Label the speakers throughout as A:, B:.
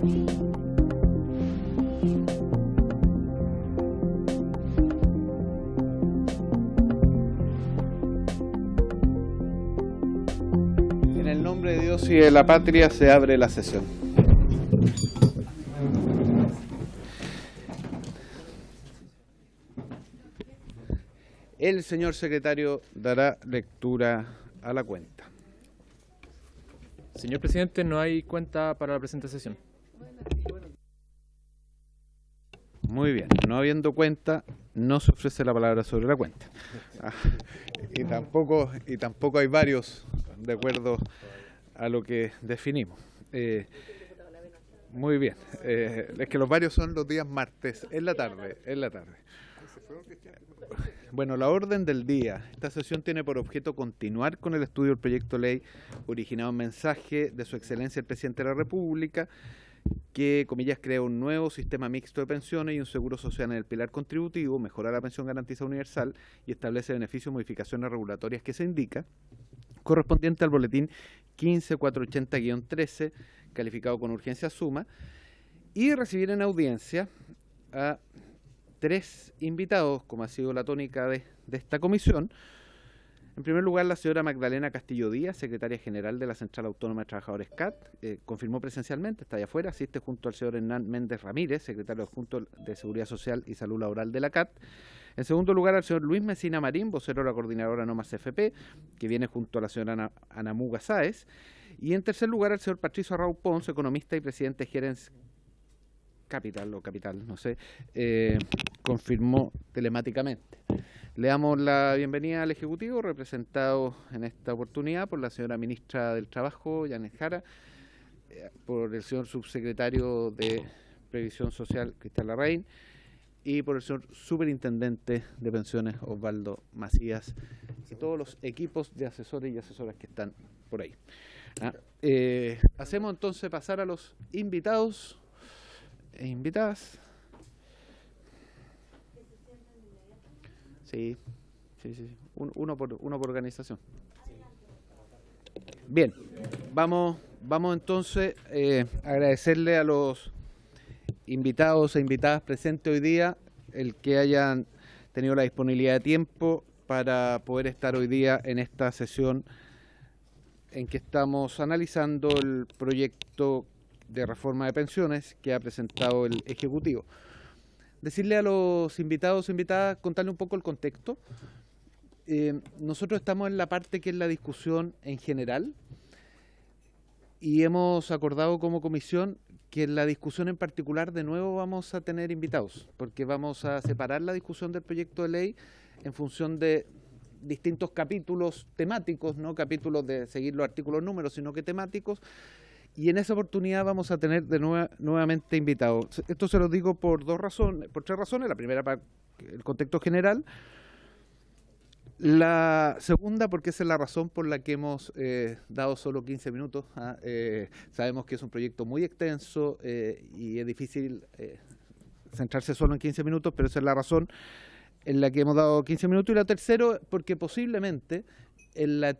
A: En el nombre de Dios y de la patria se abre la sesión. El señor secretario dará lectura a la cuenta.
B: Señor presidente, no hay cuenta para la presente sesión.
A: Muy bien, no habiendo cuenta, no se ofrece la palabra sobre la cuenta. Y tampoco hay varios, de acuerdo a lo que definimos. Muy bien, es que los varios son los días martes, en la tarde. Bueno, la orden del día. Esta sesión tiene por objeto continuar con el estudio del proyecto de ley originado en mensaje de Su Excelencia el Presidente de la República, que, comillas, crea un nuevo sistema mixto de pensiones y un seguro social en el pilar contributivo, mejora la pensión garantizada universal y establece beneficios y modificaciones regulatorias que se indica, correspondiente al boletín 15480-13, calificado con urgencia suma, y recibir en audiencia a 3 invitados, como ha sido la tónica de esta comisión. En primer lugar, la señora Magdalena Castillo Díaz, secretaria general de la Central Autónoma de Trabajadores CAT, confirmó presencialmente, está allá afuera, asiste junto al señor Hernán Méndez Ramírez, secretario adjunto de Seguridad Social y Salud Laboral de la CAT. En segundo lugar, al señor Luis Mesina Marín, vocero de la coordinadora No Más CFP, que viene junto a la señora Ana Muga Sáez. Y en tercer lugar, al señor Patricio Arrau Pons, economista y presidente de Gerens Capital, no sé, confirmó telemáticamente. Le damos la bienvenida al Ejecutivo, representado en esta oportunidad por la señora Ministra del Trabajo, Janet Jara, por el señor Subsecretario de Previsión Social, Cristian Larraín, y por el señor Superintendente de Pensiones, Osvaldo Macías, y todos los equipos de asesores y asesoras que están por ahí. Hacemos entonces pasar a los invitados e invitadas. Sí. Uno por organización. Bien, vamos entonces a agradecerle a los invitados e invitadas presentes hoy día el que hayan tenido la disponibilidad de tiempo para poder estar hoy día en esta sesión en que estamos analizando el proyecto de reforma de pensiones que ha presentado el Ejecutivo. Decirle a los invitados e invitadas, contarle un poco el contexto. Nosotros estamos en la parte que es la discusión en general y hemos acordado como comisión que en la discusión en particular de nuevo vamos a tener invitados, porque vamos a separar la discusión del proyecto de ley en función de distintos capítulos temáticos, no capítulos de seguir los artículos números, sino que temáticos. Y en esa oportunidad vamos a tener nuevamente invitados. Esto se lo digo por tres razones. La primera, para el contexto general. La segunda, porque esa es la razón por la que hemos dado solo 15 minutos. Sabemos que es un proyecto muy extenso y es difícil centrarse solo en 15 minutos, pero esa es la razón en la que hemos dado 15 minutos. Y la tercera, porque posiblemente en las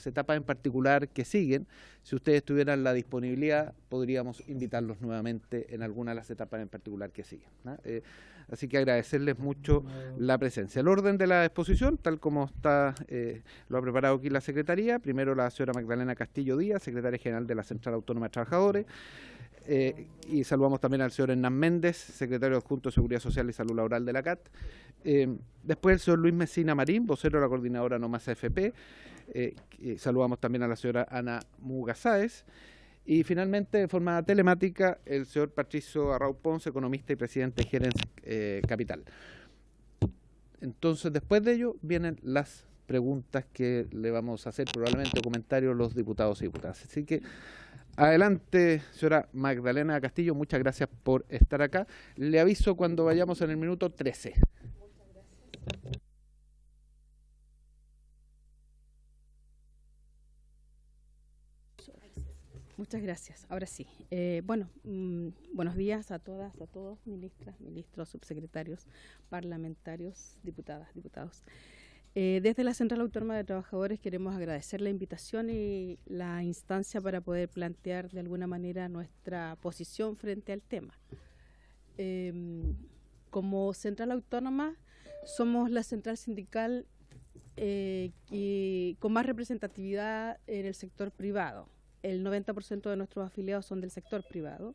A: etapas en particular que siguen, si ustedes tuvieran la disponibilidad, podríamos invitarlos nuevamente en alguna de las etapas en particular que siguen, ¿no? Así que agradecerles mucho la presencia. El orden de la exposición, tal como está, lo ha preparado aquí la Secretaría. Primero la señora Magdalena Castillo Díaz, secretaria general de la Central Autónoma de Trabajadores. Y saludamos también al señor Hernán Méndez, secretario adjunto de Seguridad Social y Salud Laboral de la CAT. Después el señor Luis Mesina Marín, vocero de la coordinadora No Más AFP. Saludamos también a la señora Ana Muga Sáez. Y finalmente, de forma telemática, el señor Patricio Arrau Pons, economista y presidente de Gerens Capital. Entonces, después de ello, vienen las preguntas que le vamos a hacer, probablemente comentarios los diputados y diputadas. Así que adelante, señora Magdalena Castillo, muchas gracias por estar acá. Le aviso cuando vayamos en el minuto 13.
C: Muchas gracias. Muchas gracias. Ahora sí. Buenos días a todas, a todos, ministras, ministros, subsecretarios, parlamentarios, diputadas, diputados. Desde la Central Autónoma de Trabajadores queremos agradecer la invitación y la instancia para poder plantear de alguna manera nuestra posición frente al tema. Como Central Autónoma somos la central sindical con más representatividad en el sector privado. El 90% de nuestros afiliados son del sector privado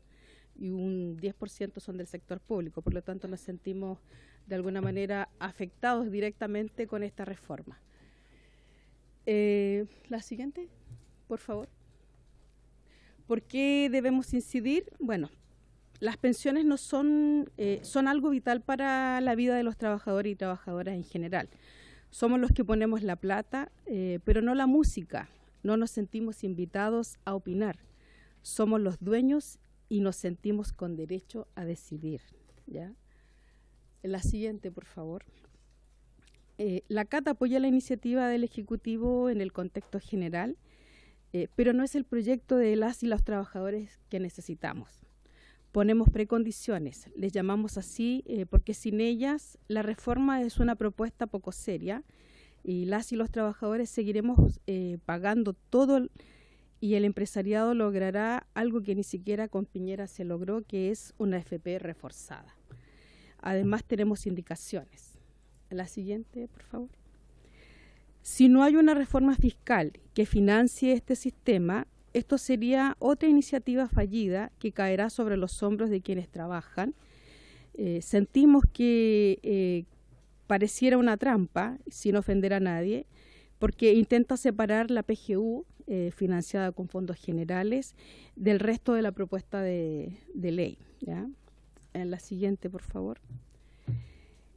C: y un 10% son del sector público. Por lo tanto, nos sentimos de alguna manera afectados directamente con esta reforma. La siguiente, por favor. ¿Por qué debemos incidir? Bueno, las pensiones no son algo vital para la vida de los trabajadores y trabajadoras en general. Somos los que ponemos la plata, pero no la música. No nos sentimos invitados a opinar. Somos los dueños y nos sentimos con derecho a decidir, ¿ya? La siguiente, por favor. La CAT apoya la iniciativa del Ejecutivo en el contexto general, pero no es el proyecto de las y los trabajadores que necesitamos. Ponemos precondiciones, les llamamos así porque sin ellas la reforma es una propuesta poco seria y las y los trabajadores seguiremos pagando todo y el empresariado logrará algo que ni siquiera con Piñera se logró, que es una AFP reforzada. Además tenemos indicaciones. La siguiente, por favor. Si no hay una reforma fiscal que financie este sistema, esto sería otra iniciativa fallida que caerá sobre los hombros de quienes trabajan. Sentimos que pareciera una trampa, sin ofender a nadie, porque intenta separar la PGU, financiada con fondos generales, del resto de la propuesta de ley, ¿ya? En la siguiente, por favor.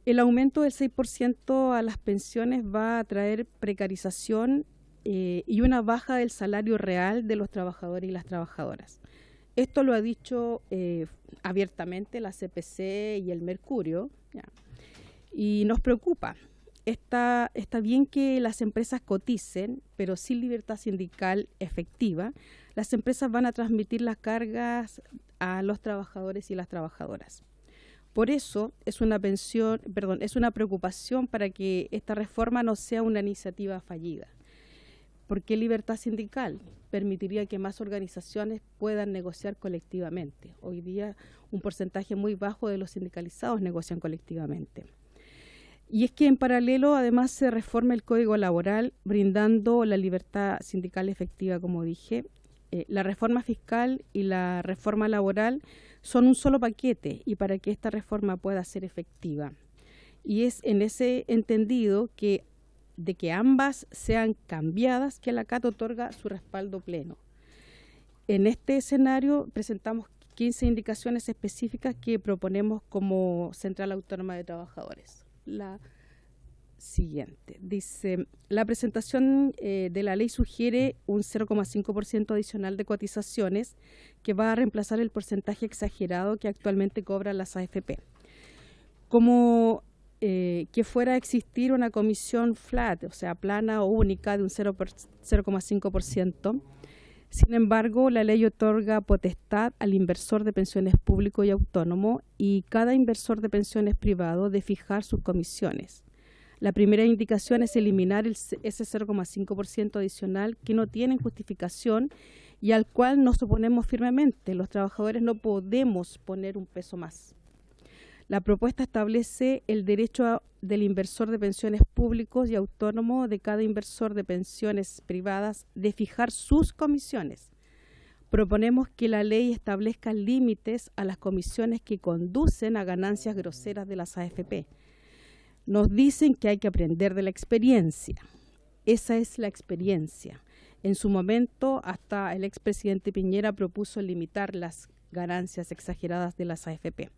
C: El aumento del 6% a las pensiones va a traer precarización y una baja del salario real de los trabajadores y las trabajadoras. Esto lo ha dicho abiertamente la CPC y el Mercurio, ¿ya? Y nos preocupa. Está bien que las empresas coticen, pero sin libertad sindical efectiva, las empresas van a transmitir las cargas a los trabajadores y las trabajadoras. Por eso es una preocupación para que esta reforma no sea una iniciativa fallida. Porque libertad sindical permitiría que más organizaciones puedan negociar colectivamente. Hoy día un porcentaje muy bajo de los sindicalizados negocian colectivamente. Y es que en paralelo además se reforma el Código Laboral brindando la libertad sindical efectiva, como dije. La reforma fiscal y la reforma laboral son un solo paquete y para que esta reforma pueda ser efectiva. Y es en ese entendido de que ambas sean cambiadas que la CAT otorga su respaldo pleno. En este escenario presentamos 15 indicaciones específicas que proponemos como Central Autónoma de Trabajadores. La siguiente. Dice, la presentación de la ley sugiere un 0,5% adicional de cotizaciones que va a reemplazar el porcentaje exagerado que actualmente cobran las AFP. Como que fuera a existir una comisión flat, o sea, plana o única de un 0,5%. Sin embargo, la ley otorga potestad al inversor de pensiones público y autónomo y cada inversor de pensiones privado de fijar sus comisiones. La primera indicación es eliminar ese 0,5% adicional que no tiene justificación y al cual nos oponemos firmemente. Los trabajadores no podemos poner un peso más. La propuesta establece el derecho del inversor de pensiones públicos y autónomo de cada inversor de pensiones privadas de fijar sus comisiones. Proponemos que la ley establezca límites a las comisiones que conducen a ganancias groseras de las AFP. Nos dicen que hay que aprender de la experiencia. Esa es la experiencia. En su momento, hasta el expresidente Piñera propuso limitar las ganancias exageradas de las AFP.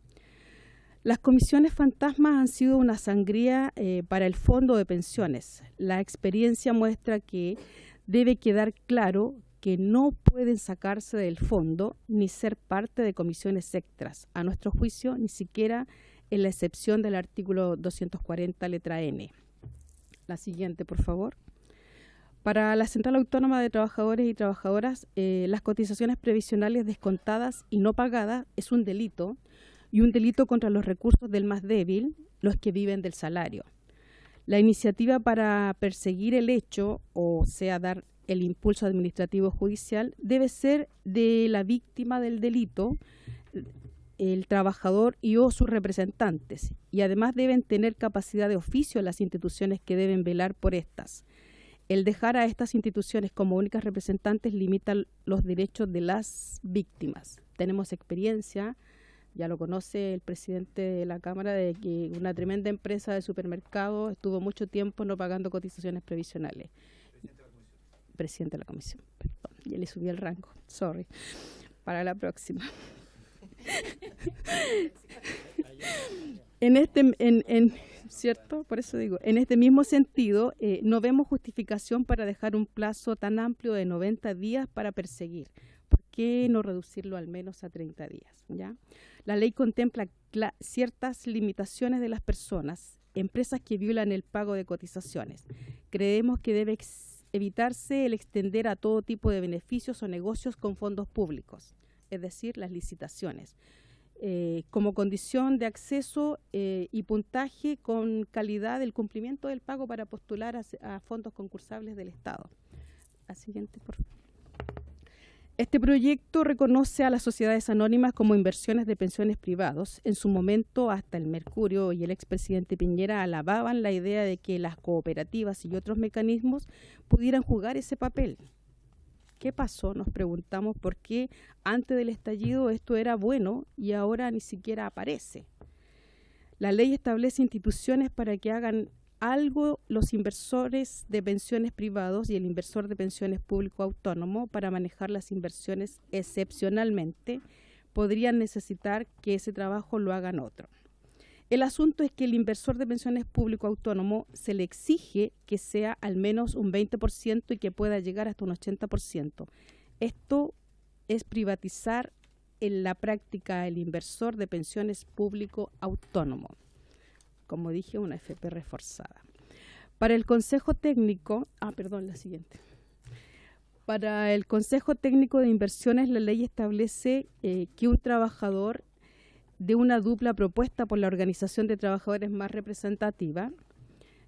C: Las comisiones fantasmas han sido una sangría para el fondo de pensiones. La experiencia muestra que debe quedar claro que no pueden sacarse del fondo ni ser parte de comisiones extras. A nuestro juicio, ni siquiera en la excepción del artículo 240, letra N. La siguiente, por favor. Para la Central Autónoma de Trabajadores y Trabajadoras, las cotizaciones previsionales descontadas y no pagadas es un delito, y un delito contra los recursos del más débil, los que viven del salario. La iniciativa para perseguir el hecho, o sea, dar el impulso administrativo judicial, debe ser de la víctima del delito, el trabajador y o sus representantes, y además deben tener capacidad de oficio las instituciones que deben velar por estas. El dejar a estas instituciones como únicas representantes limita los derechos de las víctimas. Tenemos experiencia, ya lo conoce el presidente de la Cámara, de que una tremenda empresa de supermercados estuvo mucho tiempo no pagando cotizaciones previsionales. Presidente de la comisión, perdón, ya le subí el rango, sorry, para la próxima. ¿Cierto? Por eso digo, en este mismo sentido, no vemos justificación para dejar un plazo tan amplio de 90 días para perseguir. ¿Por qué no reducirlo al menos a 30 días? ¿Ya? La ley contempla ciertas limitaciones de las personas, empresas que violan el pago de cotizaciones. Creemos que debe evitarse el extender a todo tipo de beneficios o negocios con fondos públicos, es decir, las licitaciones, como condición de acceso y puntaje con calidad del cumplimiento del pago para postular a fondos concursables del Estado. La siguiente, por favor. Este proyecto reconoce a las sociedades anónimas como inversiones de pensiones privados. En su momento, hasta el Mercurio y el expresidente Piñera alababan la idea de que las cooperativas y otros mecanismos pudieran jugar ese papel. ¿Qué pasó? Nos preguntamos por qué antes del estallido esto era bueno y ahora ni siquiera aparece. La ley establece instituciones para que hagan algo los inversores de pensiones privados y el inversor de pensiones público autónomo para manejar las inversiones excepcionalmente. Podrían necesitar que ese trabajo lo hagan otro. El asunto es que el inversor de pensiones público autónomo se le exige que sea al menos un 20% y que pueda llegar hasta un 80%. Esto es privatizar en la práctica el inversor de pensiones público autónomo. Como dije, una FP reforzada. Para el Consejo Técnico, la siguiente. Para el Consejo Técnico de Inversiones, la ley establece que un trabajador de una dupla propuesta por la organización de trabajadores más representativa,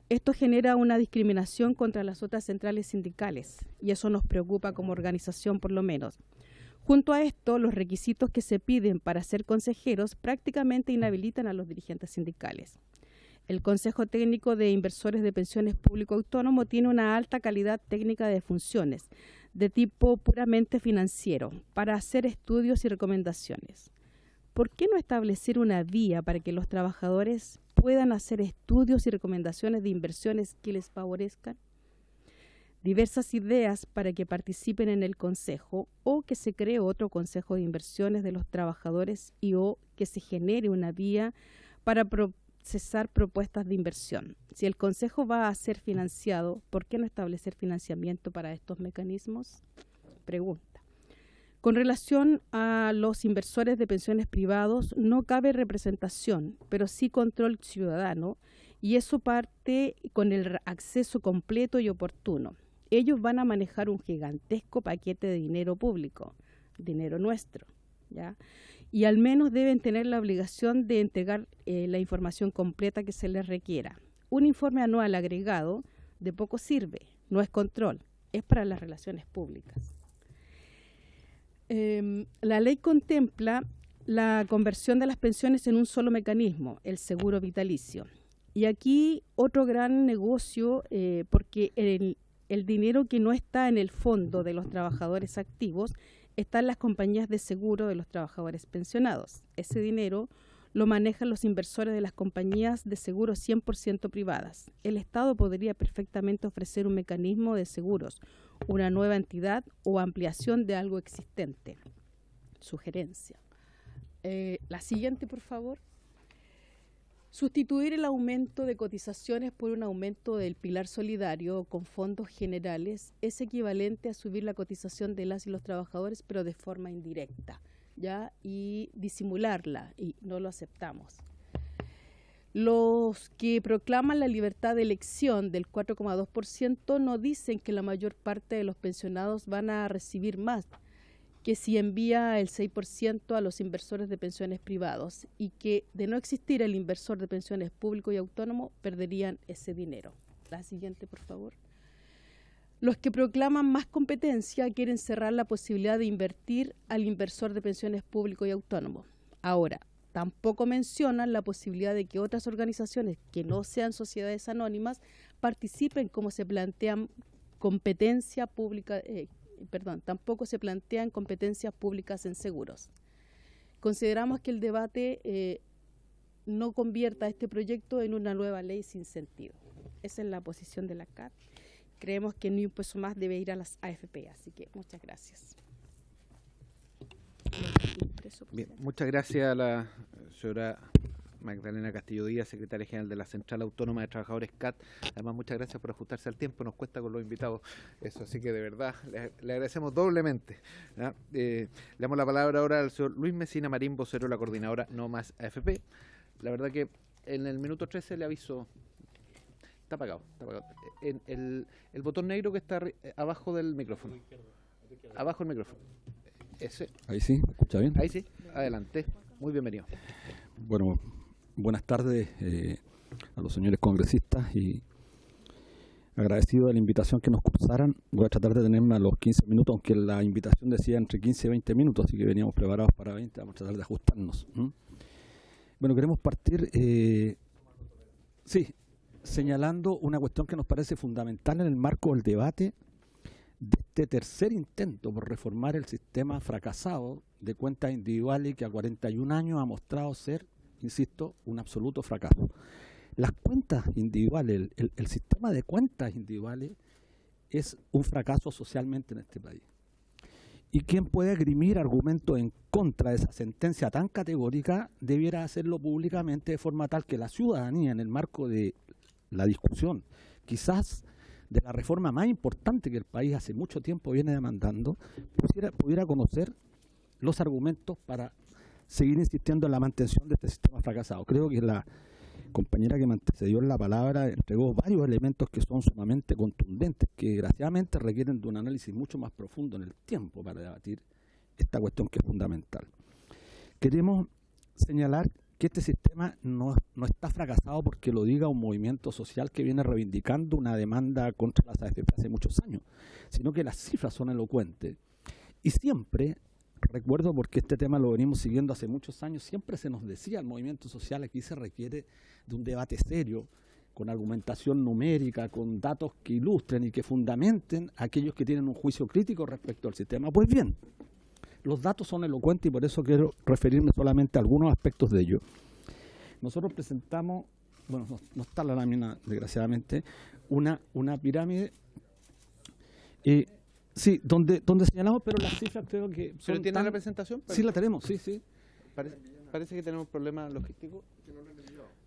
C: esto genera una discriminación contra las otras centrales sindicales, y eso nos preocupa como organización por lo menos. Junto a esto, los requisitos que se piden para ser consejeros prácticamente inhabilitan a los dirigentes sindicales. El Consejo Técnico de Inversores de Pensiones Público Autónomo tiene una alta calidad técnica de funciones, de tipo puramente financiero, para hacer estudios y recomendaciones. ¿Por qué no establecer una vía para que los trabajadores puedan hacer estudios y recomendaciones de inversiones que les favorezcan? Diversas ideas para que participen en el consejo, o que se cree otro consejo de inversiones de los trabajadores y o que se genere una vía para procesar propuestas de inversión. Si el consejo va a ser financiado, ¿por qué no establecer financiamiento para estos mecanismos? Pregunta. Con relación a los inversores de pensiones privados, no cabe representación, pero sí control ciudadano, y eso parte con el acceso completo y oportuno. Ellos van a manejar un gigantesco paquete de dinero público, dinero nuestro, ¿ya? Y al menos deben tener la obligación de entregar la información completa que se les requiera. Un informe anual agregado de poco sirve, no es control, es para las relaciones públicas. La ley contempla la conversión de las pensiones en un solo mecanismo, el seguro vitalicio. Y aquí otro gran negocio, porque el dinero que no está en el fondo de los trabajadores activos está en las compañías de seguro de los trabajadores pensionados. Ese dinero lo manejan los inversores de las compañías de seguro 100% privadas. El Estado podría perfectamente ofrecer un mecanismo de seguros, una nueva entidad o ampliación de algo existente. Sugerencia. La siguiente, por favor. Sustituir el aumento de cotizaciones por un aumento del pilar solidario con fondos generales es equivalente a subir la cotización de las y los trabajadores, pero de forma indirecta, ¿ya? Y disimularla, y no lo aceptamos. Los que proclaman la libertad de elección del 4,2% no dicen que la mayor parte de los pensionados van a recibir más, que si envía el 6% a los inversores de pensiones privados y que de no existir el inversor de pensiones público y autónomo, perderían ese dinero. La siguiente, por favor. Los que proclaman más competencia quieren cerrar la posibilidad de invertir al inversor de pensiones público y autónomo. Ahora, tampoco mencionan la posibilidad de que otras organizaciones que no sean sociedades anónimas participen como se plantean competencia pública, tampoco se plantean competencias públicas en seguros. Consideramos que el debate no convierta este proyecto en una nueva ley sin sentido. Esa es la posición de la CAT. Creemos que ni un peso más debe ir a las AFP, así que muchas gracias.
A: Bien, muchas gracias a la señora Magdalena Castillo Díaz, secretaria general de la Central Autónoma de Trabajadores CAT. Además, muchas gracias por ajustarse al tiempo, nos cuesta con los invitados eso, así que de verdad le agradecemos doblemente. Le damos la palabra ahora al señor Luis Mesina Marín, vocero de la coordinadora No Más AFP. La verdad que en el minuto 13 le aviso, está apagado. En el botón negro que está abajo del micrófono. Abajo del micrófono. Ese.
D: Ahí sí, ¿me escucha bien?
A: Ahí sí, adelante. Muy bienvenido.
D: Bueno, buenas tardes a los señores congresistas y agradecido de la invitación que nos cursaran. Voy a tratar de tenerme a los 15 minutos, aunque la invitación decía entre 15 y 20 minutos, así que veníamos preparados para 20, vamos a tratar de ajustarnos. Bueno, queremos partir, señalando una cuestión que nos parece fundamental en el marco del debate de este tercer intento por reformar el sistema fracasado de cuentas individuales que a 41 años ha mostrado ser, insisto, un absoluto fracaso. Las cuentas individuales, el sistema de cuentas individuales es un fracaso socialmente en este país. Y quien puede esgrimir argumentos en contra de esa sentencia tan categórica debiera hacerlo públicamente de forma tal que la ciudadanía, en el marco de la discusión, quizás de la reforma más importante que el país hace mucho tiempo viene demandando, pudiera conocer los argumentos para seguir insistiendo en la mantención de este sistema fracasado. Creo que la compañera que me antecedió en la palabra entregó varios elementos que son sumamente contundentes, que desgraciadamente requieren de un análisis mucho más profundo en el tiempo para debatir esta cuestión que es fundamental. Queremos señalar que este sistema no está fracasado porque lo diga un movimiento social que viene reivindicando una demanda contra las AFP hace muchos años, sino que las cifras son elocuentes. Y siempre, recuerdo porque este tema lo venimos siguiendo hace muchos años, siempre se nos decía al movimiento social aquí se requiere de un debate serio, con argumentación numérica, con datos que ilustren y que fundamenten a aquellos que tienen un juicio crítico respecto al sistema. Pues bien, los datos son elocuentes y por eso quiero referirme solamente a algunos aspectos de ello. Nosotros presentamos, bueno, no está la lámina, desgraciadamente, una pirámide, sí, donde señalamos, pero las cifras creo que son.
A: ¿Pero tiene la presentación?
D: Sí, la tenemos, sí.
A: Parece que tenemos problemas logísticos.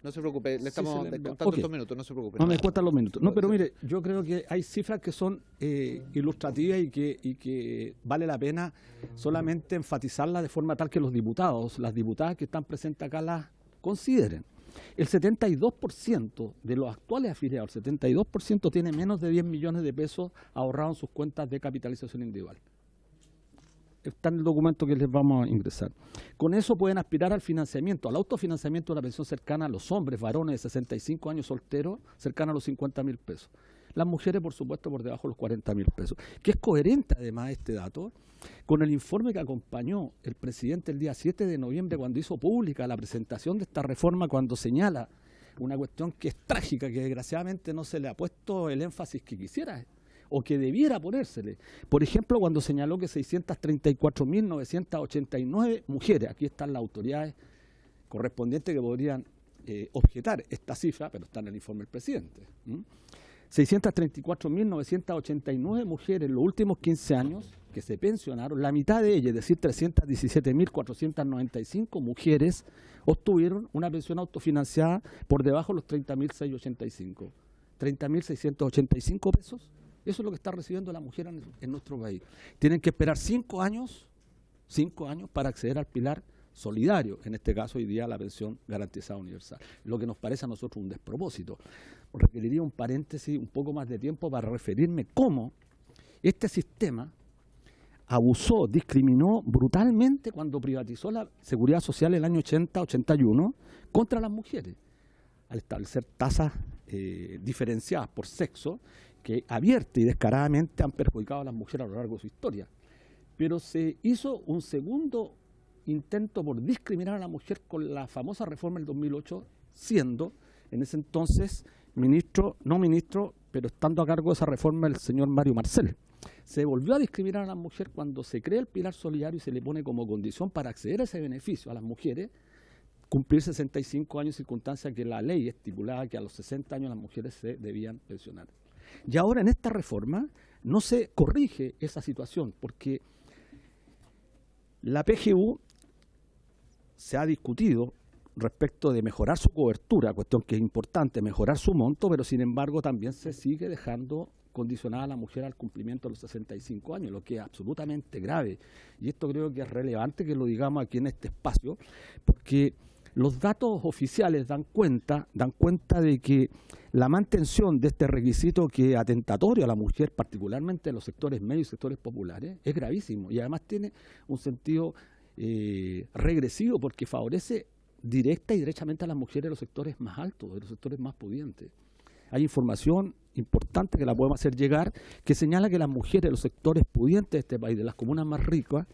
A: No se preocupe, le estamos descontando
D: okay.
A: estos minutos, no se preocupe.
D: No me cuentan los minutos. No, pero mire, yo creo que hay cifras que son ilustrativas y que vale la pena solamente enfatizarlas de forma tal que los diputados, las diputadas que están presentes acá las consideren. El 72% de los actuales afiliados, el 72% tiene menos de 10 millones de pesos ahorrados en sus cuentas de capitalización individual. Está en el documento que les vamos a ingresar. Con eso pueden aspirar al financiamiento, al autofinanciamiento de la pensión cercana a los hombres, varones de 65 años solteros, cercana a los 50.000 pesos. Las mujeres, por supuesto, por debajo de los 40.000 pesos. Que es coherente, además, este dato, con el informe que acompañó el presidente el día 7 de noviembre, cuando hizo pública la presentación de esta reforma, cuando señala una cuestión que es trágica, que desgraciadamente no se le ha puesto el énfasis que quisiera o que debiera ponérsele. Por ejemplo, cuando señaló que 634.989 mujeres, aquí están las autoridades correspondientes que podrían objetar esta cifra, pero está en el informe del presidente. 634.989 mujeres en los últimos 15 años que se pensionaron, la mitad de ellas, es decir, 317.495 mujeres, obtuvieron una pensión autofinanciada por debajo de los 30.685. 30.685 pesos. Eso es lo que está recibiendo la mujer en nuestro país. Tienen que esperar 5 años para acceder al pilar solidario, en este caso hoy día la pensión garantizada universal. Lo que nos parece a nosotros un despropósito. Requeriría un paréntesis, un poco más de tiempo para referirme cómo este sistema abusó, discriminó brutalmente cuando privatizó la seguridad social en el año 80-81 contra las mujeres, al establecer tasas diferenciadas por sexo que abierta y descaradamente han perjudicado a las mujeres a lo largo de su historia. Pero se hizo un segundo intento por discriminar a la mujer con la famosa reforma del 2008, siendo en ese entonces no ministro, pero estando a cargo de esa reforma el señor Mario Marcel. Se volvió a discriminar a las mujeres cuando se crea el pilar solidario y se le pone como condición para acceder a ese beneficio a las mujeres cumplir 65 años, circunstancia que la ley estipulaba que a los 60 años las mujeres se debían pensionar. Y ahora en esta reforma no se corrige esa situación porque la PGU se ha discutido respecto de mejorar su cobertura, cuestión que es importante, mejorar su monto, pero sin embargo también se sigue dejando condicionada a la mujer al cumplimiento de los 65 años, lo que es absolutamente grave. Y esto creo que es relevante que lo digamos aquí en este espacio, porque los datos oficiales dan cuenta de que la mantención de este requisito que es atentatorio a la mujer, particularmente en los sectores medios y sectores populares, es gravísimo y además tiene un sentido regresivo porque favorece directa y derechamente a las mujeres de los sectores más altos, de los sectores más pudientes. Hay información importante que la podemos hacer llegar que señala que las mujeres de los sectores pudientes de este país, de las comunas más ricas,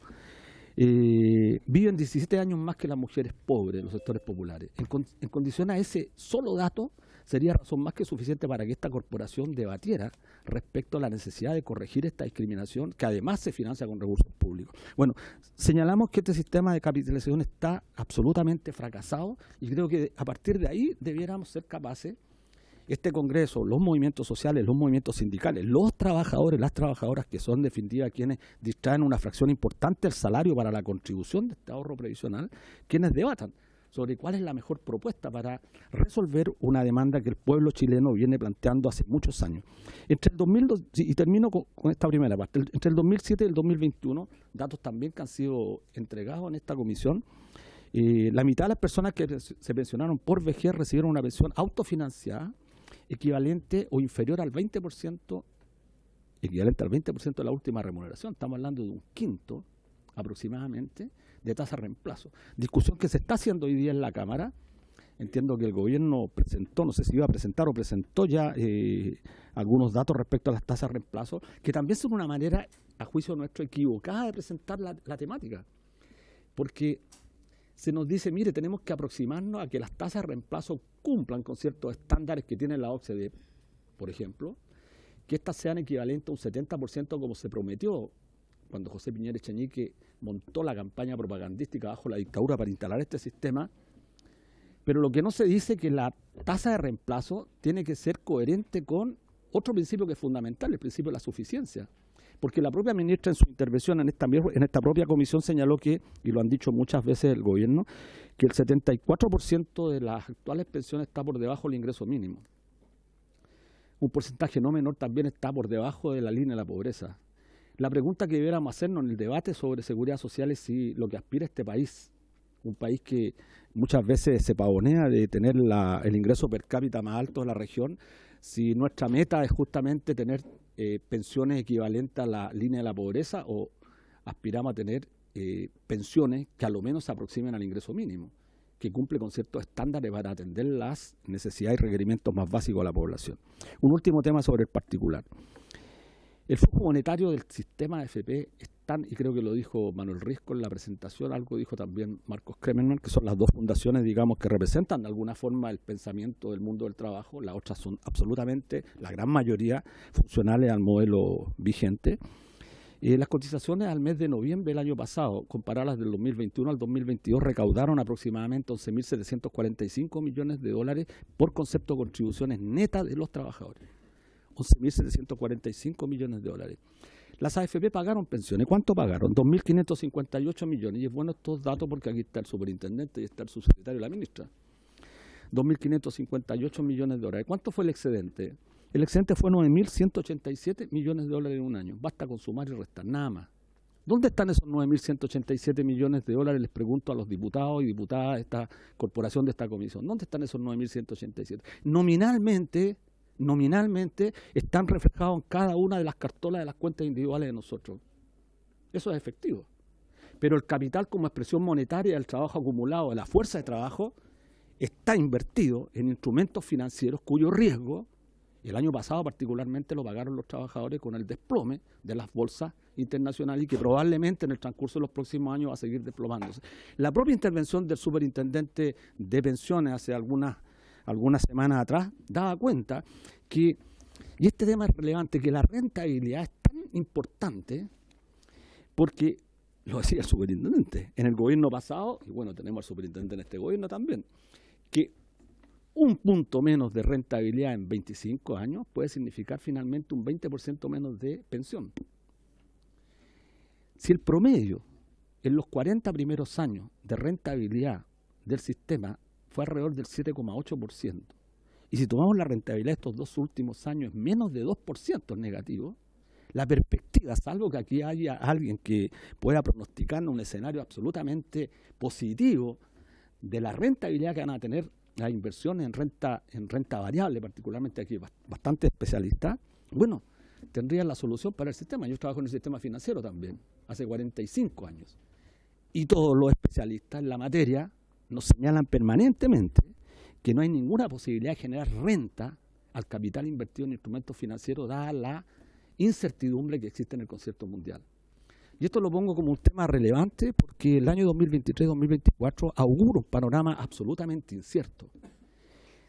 D: viven 17 años más que las mujeres pobres de los sectores populares. En condición a ese solo dato, sería razón más que suficiente para que esta corporación debatiera respecto a la necesidad de corregir esta discriminación que además se financia con recursos públicos. Bueno, señalamos que este sistema de capitalización está absolutamente fracasado y creo que a partir de ahí debiéramos ser capaces, este Congreso, los movimientos sociales, los movimientos sindicales, los trabajadores, las trabajadoras que son en definitiva quienes distraen una fracción importante del salario para la contribución de este ahorro previsional, quienes debatan sobre cuál es la mejor propuesta para resolver una demanda que el pueblo chileno viene planteando hace muchos años. Entre el 2002, y termino con esta primera parte, entre el 2007 y el 2021, datos también que han sido entregados en esta comisión, la mitad de las personas que se pensionaron por vejez recibieron una pensión autofinanciada equivalente o inferior al 20%, equivalente al 20% de la última remuneración. Estamos hablando de un quinto aproximadamente de tasa de reemplazo. Discusión que se está haciendo hoy día en la Cámara. Entiendo que el gobierno presentó, no sé si iba a presentar o presentó ya algunos datos respecto a las tasas de reemplazo, que también son una manera, a juicio nuestro, equivocada de presentar la temática. Porque se nos dice, mire, tenemos que aproximarnos a que las tasas de reemplazo cumplan con ciertos estándares que tiene la OCDE, por ejemplo, que éstas sean equivalentes a un 70% como se prometió cuando José Piñera Echenique montó la campaña propagandística bajo la dictadura para instalar este sistema. Pero lo que no se dice es que la tasa de reemplazo tiene que ser coherente con otro principio que es fundamental, el principio de la suficiencia. Porque la propia ministra en su intervención en esta propia comisión señaló que, y lo han dicho muchas veces el gobierno, que el 74% de las actuales pensiones está por debajo del ingreso mínimo. Un porcentaje no menor también está por debajo de la línea de la pobreza. La pregunta que debiéramos hacernos en el debate sobre seguridad social es si lo que aspira este país, un país que muchas veces se pavonea de tener el ingreso per cápita más alto de la región, si nuestra meta es justamente tener pensiones equivalentes a la línea de la pobreza o aspiramos a tener pensiones que a lo menos se aproximen al ingreso mínimo, que cumple con ciertos estándares para atender las necesidades y requerimientos más básicos de la población. Un último tema sobre el particular. El flujo monetario del sistema de AFP es tan, y creo que lo dijo Manuel Risco en la presentación, algo dijo también Marcos Kremerman, que son las dos fundaciones, digamos, que representan de alguna forma el pensamiento del mundo del trabajo. Las otras son absolutamente, la gran mayoría, funcionales al modelo vigente. Las cotizaciones al mes de noviembre del año pasado, comparadas del 2021 al 2022, recaudaron aproximadamente 11.745 millones de dólares por concepto de contribuciones netas de los trabajadores. 11.745 millones de dólares. Las AFP pagaron pensiones. ¿Cuánto pagaron? 2.558 millones. Y es bueno estos datos porque aquí está el superintendente y está el subsecretario y la ministra. 2.558 millones de dólares. ¿Cuánto fue el excedente? El excedente fue 9.187 millones de dólares en un año. Basta con sumar y restar, nada más. ¿Dónde están esos 9.187 millones de dólares? Les pregunto a los diputados y diputadas de esta corporación, de esta comisión. ¿Dónde están esos 9.187? Nominalmente están reflejados en cada una de las cartolas de las cuentas individuales de nosotros. Eso es efectivo. Pero el capital como expresión monetaria del trabajo acumulado, de la fuerza de trabajo, está invertido en instrumentos financieros cuyo riesgo, el año pasado particularmente lo pagaron los trabajadores con el desplome de las bolsas internacionales y que probablemente en el transcurso de los próximos años va a seguir desplomándose. La propia intervención del superintendente de pensiones hace algunas semanas atrás daba cuenta que, y este tema es relevante, que la rentabilidad es tan importante porque, lo decía el superintendente, en el gobierno pasado, y bueno, tenemos al superintendente en este gobierno también, que un punto menos de rentabilidad en 25 años puede significar finalmente un 20% menos de pensión. Si el promedio en los 40 primeros años de rentabilidad del sistema fue alrededor del 7,8%, y si tomamos la rentabilidad de estos 2 últimos años menos de 2% negativo, la perspectiva, salvo que aquí haya alguien que pueda pronosticar un escenario absolutamente positivo de la rentabilidad que van a tener las inversiones en renta variable, particularmente aquí bastante especialistas, bueno, tendrían la solución para el sistema. Yo trabajo en el sistema financiero también, hace 45 años. Y todos los especialistas en la materia nos señalan permanentemente que no hay ninguna posibilidad de generar renta al capital invertido en instrumentos financieros, dada la incertidumbre que existe en el concierto mundial. Y esto lo pongo como un tema relevante porque el año 2023-2024 augura un panorama absolutamente incierto.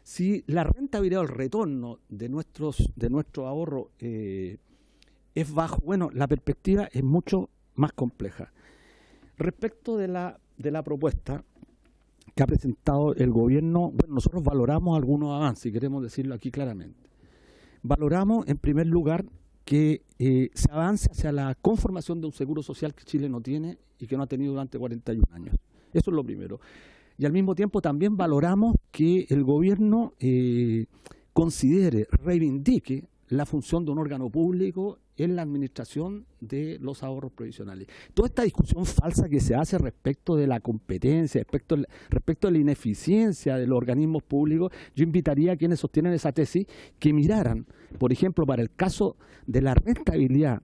D: Si la rentabilidad o el retorno de nuestro ahorro es bajo, bueno, la perspectiva es mucho más compleja. Respecto de la propuesta que ha presentado el gobierno, bueno, nosotros valoramos algunos avances, y queremos decirlo aquí claramente. Valoramos, en primer lugar, que se avance hacia la conformación de un seguro social que Chile no tiene y que no ha tenido durante 41 años. Eso es lo primero. Y al mismo tiempo también valoramos que el gobierno considere, reivindique la función de un órgano público en la administración de los ahorros provisionales. Toda esta discusión falsa que se hace respecto de la competencia, respecto de la ineficiencia de los organismos públicos, yo invitaría a quienes sostienen esa tesis que miraran, por ejemplo, para el caso de la rentabilidad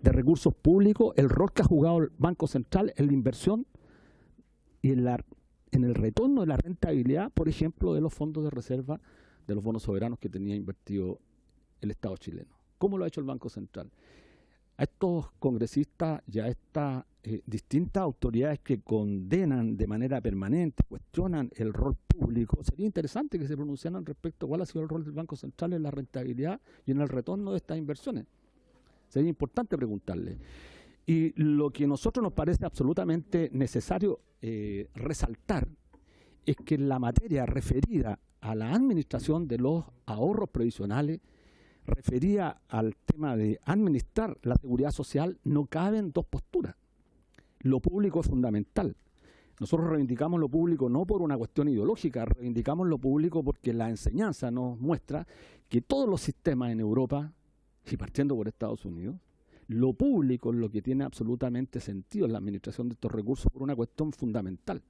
D: de recursos públicos, el rol que ha jugado el Banco Central en la inversión y en el retorno de la rentabilidad, por ejemplo, de los fondos de reserva de los bonos soberanos que tenía invertido el Estado chileno. ¿Cómo lo ha hecho el Banco Central? A estos congresistas y a estas distintas autoridades que condenan de manera permanente, cuestionan el rol público, sería interesante que se pronunciaran respecto a cuál ha sido el rol del Banco Central en la rentabilidad y en el retorno de estas inversiones. Sería importante preguntarle. Y lo que a nosotros nos parece absolutamente necesario resaltar es que en la materia referida a la administración de los ahorros previsionales, referida al tema de administrar la seguridad social, no caben dos posturas. Lo público es fundamental. Nosotros reivindicamos lo público no por una cuestión ideológica, reivindicamos lo público porque la enseñanza nos muestra que todos los sistemas en Europa, y partiendo por Estados Unidos, lo público es lo que tiene absolutamente sentido en la administración de estos recursos por una cuestión fundamental.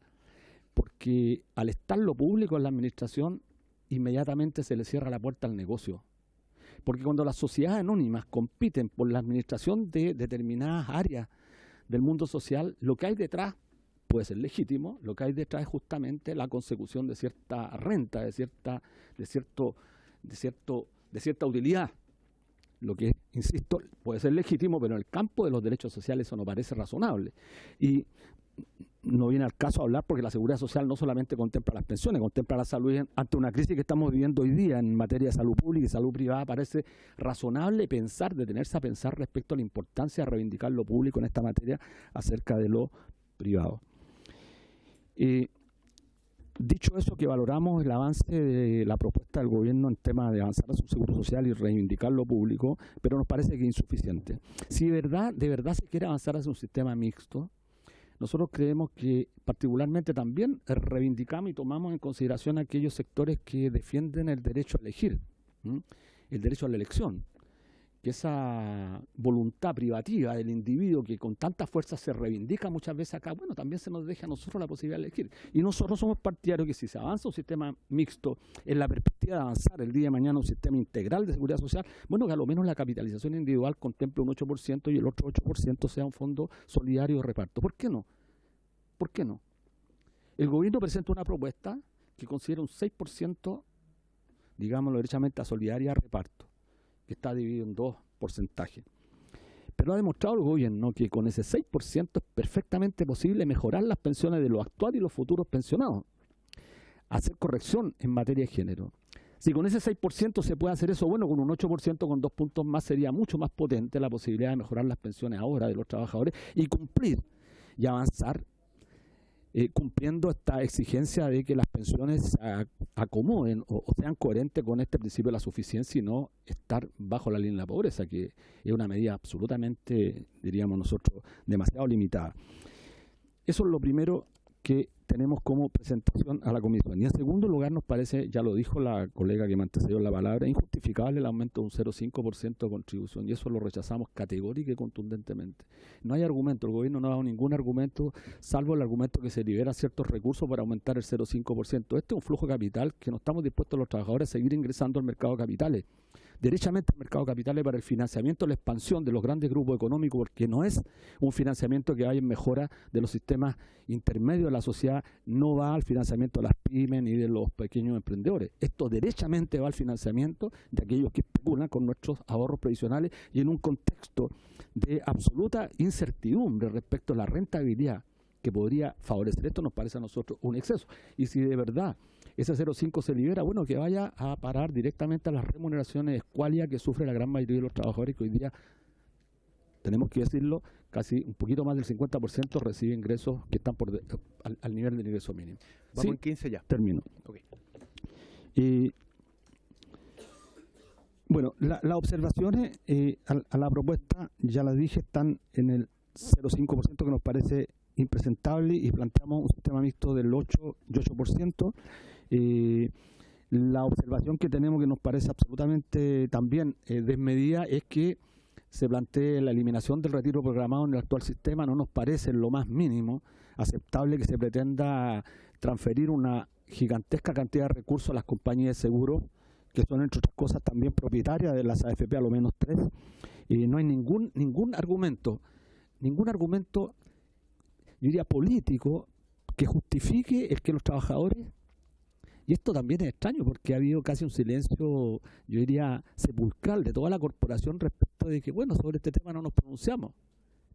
D: Porque al estar lo público en la administración, inmediatamente se le cierra la puerta al negocio. Porque cuando las sociedades anónimas compiten por la administración de determinadas áreas del mundo social, lo que hay detrás puede ser legítimo, lo que hay detrás es justamente la consecución de cierta renta, de cierta utilidad. Lo que, insisto, puede ser legítimo, pero en el campo de los derechos sociales eso no parece razonable. Y no viene al caso hablar porque la seguridad social no solamente contempla las pensiones, contempla la salud. Ante una crisis que estamos viviendo hoy día en materia de salud pública y salud privada, parece razonable detenerse a pensar respecto a la importancia de reivindicar lo público en esta materia acerca de lo privado. Dicho eso, que valoramos el avance de la propuesta del gobierno en tema de avanzar hacia un seguro social y reivindicar lo público, pero nos parece que es insuficiente. Si de verdad se quiere avanzar hacia un sistema mixto, nosotros creemos que particularmente también reivindicamos y tomamos en consideración aquellos sectores que defienden el derecho a elegir, el derecho a la elección, que esa voluntad privativa del individuo que con tanta fuerza se reivindica muchas veces acá, bueno, también se nos deja a nosotros la posibilidad de elegir. Y nosotros somos partidarios que si se avanza un sistema mixto en la perspectiva de avanzar el día de mañana un sistema integral de seguridad social, bueno, que a lo menos la capitalización individual contemple un 8% y el otro 8% sea un fondo solidario de reparto. ¿Por qué no? ¿Por qué no? El gobierno presenta una propuesta que considera un 6%, digámoslo derechamente, a solidaria reparto, que está dividido en 2 porcentajes. Pero ha demostrado el gobierno que con ese 6% es perfectamente posible mejorar las pensiones de los actuales y los futuros pensionados, hacer corrección en materia de género. Si con ese 6% se puede hacer eso, bueno, con un 8% con 2 puntos más sería mucho más potente la posibilidad de mejorar las pensiones ahora de los trabajadores y cumplir y avanzar cumpliendo esta exigencia de que las pensiones se acomoden o sean coherentes con este principio de la suficiencia y no estar bajo la línea de la pobreza, que es una medida absolutamente, diríamos nosotros, demasiado limitada. Eso es lo primero que tenemos como presentación a la comisión. Y en segundo lugar nos parece, ya lo dijo la colega que me antecedió en la palabra, injustificable el aumento de un 0,5% de contribución, y eso lo rechazamos categórica y contundentemente. No hay argumento, el gobierno no ha dado ningún argumento, salvo el argumento que se liberan ciertos recursos para aumentar el 0,5%. Este es un flujo de capital que no estamos dispuestos los trabajadores a seguir ingresando al mercado de capitales. Derechamente el mercado de capitales para el financiamiento, la expansión de los grandes grupos económicos, porque no es un financiamiento que vaya en mejora de los sistemas intermedios de la sociedad, no va al financiamiento de las pymes ni de los pequeños emprendedores. Esto derechamente va al financiamiento de aquellos que especulan con nuestros ahorros previsionales y en un contexto de absoluta incertidumbre respecto a la rentabilidad que podría favorecer esto, nos parece a nosotros un exceso. Y si de verdad ese 0,5 se libera, bueno, que vaya a parar directamente a las remuneraciones escuálidas que sufre la gran mayoría de los trabajadores que hoy día, tenemos que decirlo, casi un poquito más del 50% recibe ingresos que están al nivel del ingreso mínimo.
A: Vamos
D: Sí,
A: en 15 ya.
D: termino.
A: Okay.
D: Bueno, las observaciones a la propuesta, ya las dije, están en el 0,5% que nos parece impresentable y planteamos un sistema mixto del 8 y 8%. La observación que tenemos que nos parece absolutamente también desmedida es que se plantee la eliminación del retiro programado en el actual sistema. No nos parece en lo más mínimo aceptable que se pretenda transferir una gigantesca cantidad de recursos a las compañías de seguros, que son entre otras cosas también propietarias de las AFP, a lo menos 3. No hay ningún argumento, yo diría político, que justifique el que los trabajadores, y esto también es extraño porque ha habido casi un silencio, yo diría, sepulcral de toda la corporación respecto de que, bueno, sobre este tema no nos pronunciamos,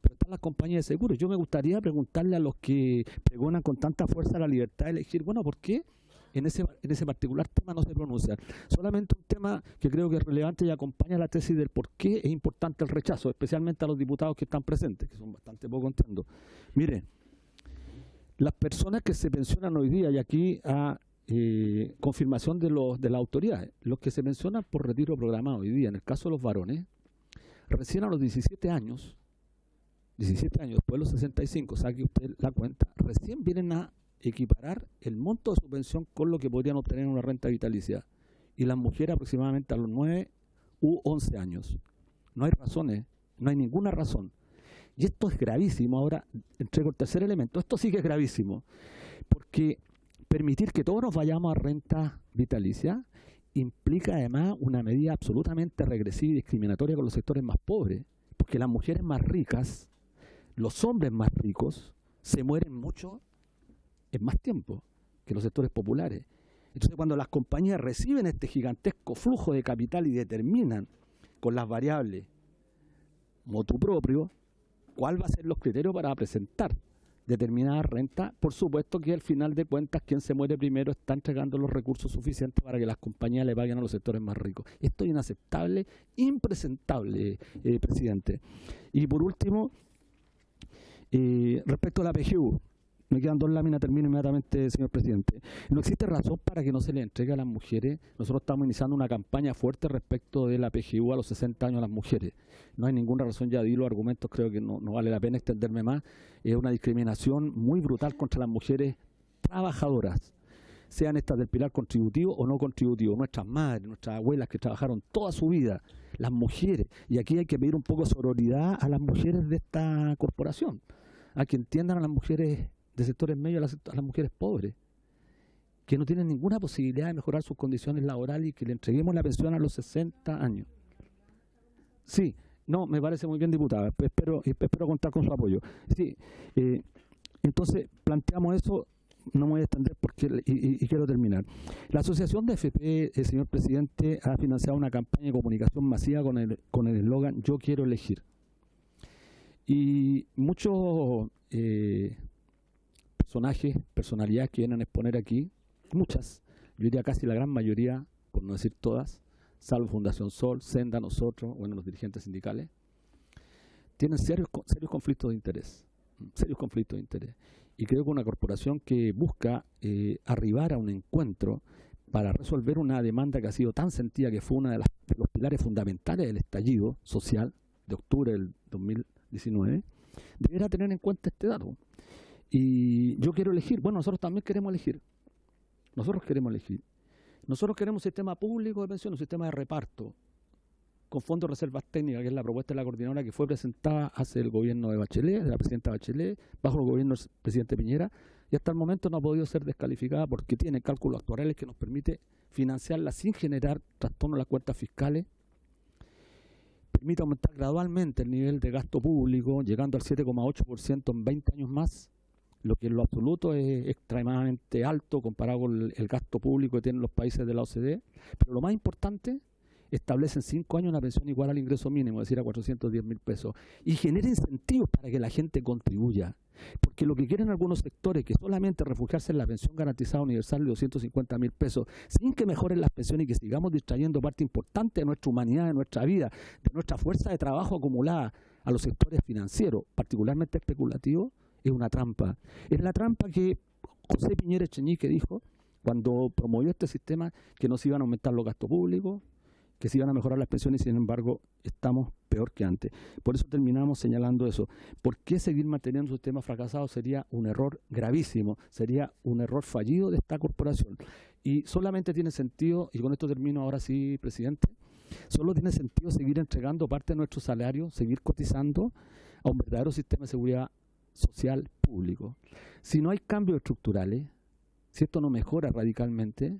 D: pero están las compañías de seguros. Yo me gustaría preguntarle a los que pregonan con tanta fuerza la libertad de elegir, bueno, ¿por qué en ese particular tema no se pronuncian? Solamente un tema que creo que es relevante y acompaña la tesis del por qué es importante el rechazo, especialmente a los diputados que están presentes, que son bastante poco, entiendo. Mire, las personas que se pensionan hoy día, y aquí a confirmación de las autoridades, los que se pensionan por retiro programado hoy día, en el caso de los varones, recién a los 17 años, después de los 65, saque usted la cuenta, recién vienen a equiparar el monto de su pensión con lo que podrían obtener en una renta vitalicia. Y las mujeres aproximadamente a los 9 u 11 años. No hay razones, no hay ninguna razón. Y esto es gravísimo. Ahora entrego el tercer elemento. Esto sí que es gravísimo, porque permitir que todos nos vayamos a renta vitalicia implica además una medida absolutamente regresiva y discriminatoria con los sectores más pobres, porque las mujeres más ricas, los hombres más ricos, se mueren mucho en más tiempo que los sectores populares. Entonces, cuando las compañías reciben este gigantesco flujo de capital y determinan con las variables motu propio cuál va a ser los criterios para presentar determinada renta, por supuesto que al final de cuentas quien se muere primero está entregando los recursos suficientes para que las compañías le paguen a los sectores más ricos. Esto es inaceptable, impresentable, presidente. Y por último, respecto a la PGU, me quedan 2 láminas, termino inmediatamente, señor presidente. No existe razón para que no se le entregue a las mujeres. Nosotros estamos iniciando una campaña fuerte respecto de la PGU a los 60 años a las mujeres. No hay ninguna razón, ya di los argumentos, creo que no vale la pena extenderme más. Es una discriminación muy brutal contra las mujeres trabajadoras. sean estas del pilar contributivo o no contributivo, nuestras madres, nuestras abuelas que trabajaron toda su vida, las mujeres, y aquí hay que pedir un poco de sororidad a las mujeres de esta corporación, a que entiendan a las mujeres de sectores medios, a las mujeres pobres, que no tienen ninguna posibilidad de mejorar sus condiciones laborales y que le entreguemos la pensión a los 60 años. Sí, no, me parece muy bien, diputada, espero contar con su apoyo. Sí, entonces planteamos eso, no me voy a extender porque, y quiero terminar. La Asociación de FP, señor presidente, ha financiado una campaña de comunicación masiva con el eslogan "Yo quiero elegir". Y muchos personalidades que vienen a exponer aquí, muchas, yo diría casi la gran mayoría, por no decir todas, salvo Fundación Sol, Senda, nosotros, bueno, los dirigentes sindicales, tienen serios conflictos de interés. Serios conflictos de interés. Y creo que una corporación que busca arribar a un encuentro para resolver una demanda que ha sido tan sentida, que fue uno de los pilares fundamentales del estallido social de octubre del 2019, deberá tener en cuenta este dato. Y yo quiero elegir, bueno, nosotros también queremos elegir. Nosotros queremos elegir. Nosotros queremos un sistema público de pensión, un sistema de reparto, con fondos de reservas técnicas, que es la propuesta de la coordinadora que fue presentada hace el gobierno de Bachelet, de la presidenta Bachelet, bajo el gobierno del presidente Piñera, y hasta el momento no ha podido ser descalificada porque tiene cálculos actuariales que nos permite financiarla sin generar trastorno a las cuentas fiscales, permite aumentar gradualmente el nivel de gasto público, llegando al 7,8% en 20 años más, lo que en lo absoluto es extremadamente alto comparado con el gasto público que tienen los países de la OCDE, pero lo más importante, establece en 5 años una pensión igual al ingreso mínimo, es decir, a 410.000 pesos, y genera incentivos para que la gente contribuya, porque lo que quieren algunos sectores, que solamente refugiarse en la pensión garantizada universal de 250.000 pesos, sin que mejoren las pensiones y que sigamos distrayendo parte importante de nuestra humanidad, de nuestra vida, de nuestra fuerza de trabajo acumulada a los sectores financieros, particularmente especulativos, es una trampa. Es la trampa que José Piñera Echenique dijo cuando promovió este sistema, que no se iban a aumentar los gastos públicos, que se iban a mejorar las pensiones, y sin embargo estamos peor que antes. Por eso terminamos señalando eso. ¿Por qué seguir manteniendo un sistema fracasado? Sería un error gravísimo, sería un error fallido de esta corporación. Y solamente tiene sentido, y con esto termino ahora sí, presidente, solo tiene sentido seguir entregando parte de nuestro salario, seguir cotizando a un verdadero sistema de seguridad social público. Si no hay cambios estructurales, si esto no mejora radicalmente,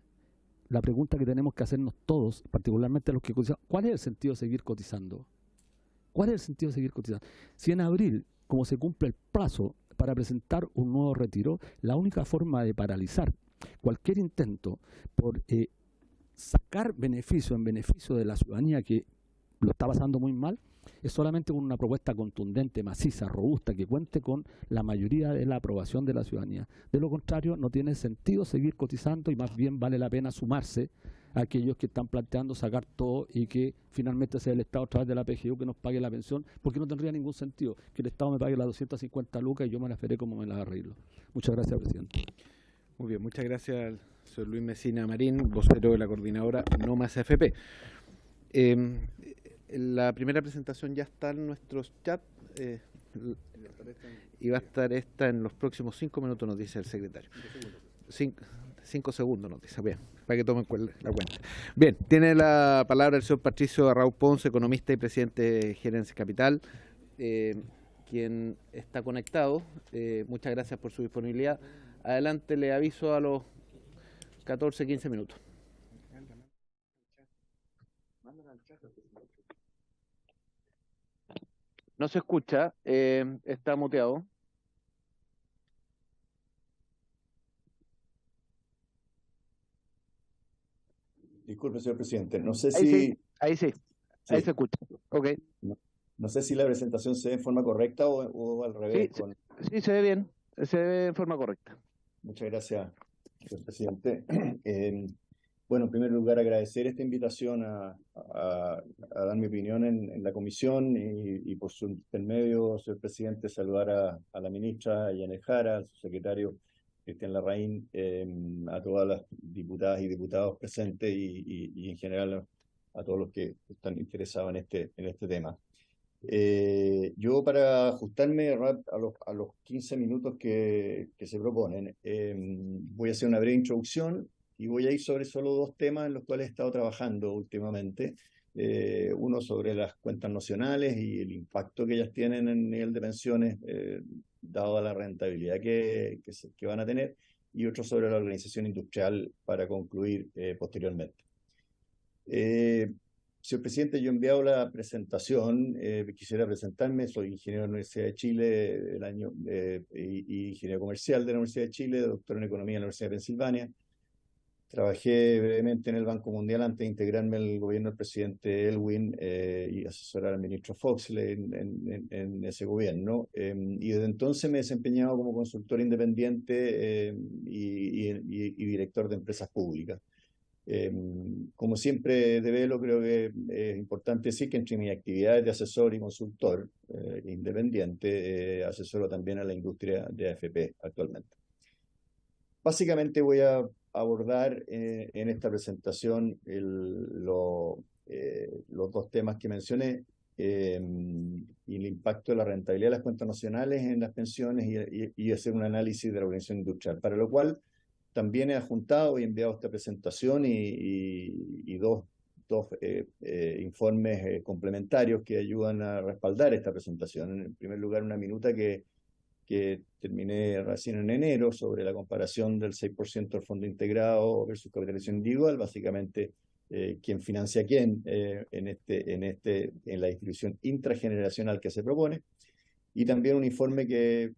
D: la pregunta que tenemos que hacernos todos, particularmente los que cotizan, ¿cuál es el sentido de seguir cotizando? ¿Cuál es el sentido de seguir cotizando? Si en abril, como se cumple el plazo para presentar un nuevo retiro, la única forma de paralizar cualquier intento por sacar beneficio en beneficio de la ciudadanía que lo está pasando muy mal, es solamente con una propuesta contundente, maciza, robusta, que cuente con la mayoría de la aprobación de la ciudadanía. De lo contrario, no tiene sentido seguir cotizando y más bien vale la pena sumarse a aquellos que están planteando sacar todo y que finalmente sea el Estado a través de la PGU que nos pague la pensión, porque no tendría ningún sentido que el Estado me pague las 250 lucas y yo me las veré como me las arreglo. Muchas gracias, presidente.
A: Muy bien, muchas gracias al señor Luis Mesina Marín, vocero de la coordinadora No Más AFP. La primera presentación ya está en nuestros chats y va a estar esta en los próximos 5 minutos, nos dice el secretario. 5 segundos nos dice, bien, para que tomen la cuenta. Bien, tiene la palabra el señor Patricio Arrau Ponce, economista y presidente de Gerencia Capital, quien está conectado. Muchas gracias por su disponibilidad. Adelante, le aviso a los 14, 15 minutos. No se escucha, está muteado.
E: Disculpe, señor presidente, no sé
A: Ahí
E: si...
A: sí, ahí sí, ahí se escucha. Ok.
E: No sé si la presentación se ve en forma correcta o al revés.
A: Sí, sí, se ve bien, se ve en forma correcta.
E: Muchas gracias, señor presidente. Bueno, en primer lugar, agradecer esta invitación a dar mi opinión en la comisión y por su intermedio, señor presidente, saludar a la ministra Yanel Jara, al secretario Cristian Larraín, a todas las diputadas y diputados presentes y en general a todos los que están interesados en este tema. Yo para ajustarme a los 15 minutos que se proponen, voy a hacer una breve introducción y voy a ir sobre solo dos temas en los cuales he estado trabajando últimamente. Uno sobre las cuentas nacionales y el impacto que ellas tienen en el nivel de pensiones, dado a la rentabilidad que van a tener, y otro sobre la organización industrial para concluir posteriormente. Señor presidente, yo he enviado la presentación. Quisiera presentarme. Soy ingeniero de la Universidad de Chile y ingeniero comercial de la Universidad de Chile, doctor en economía en la Universidad de Pensilvania. Trabajé brevemente en el Banco Mundial antes de integrarme al gobierno del presidente Elwin y asesorar al ministro Foxley en ese gobierno. Y desde entonces me he desempeñado como consultor independiente y director de empresas públicas. Como siempre develo, creo que es importante decir que entre mis actividades de asesor y consultor independiente, asesoro también a la industria de AFP actualmente. Básicamente voy a abordar en esta presentación los dos temas que mencioné, y el impacto de la rentabilidad de las cuentas nacionales en las pensiones y hacer un análisis de la organización industrial, para lo cual también he adjuntado y enviado esta presentación y dos informes complementarios que ayudan a respaldar esta presentación. En primer lugar, una minuta que terminé recién en enero sobre la comparación del 6% del fondo integrado versus capitalización individual, básicamente quién financia a quién en la distribución intrageneracional que se propone, y también un informe que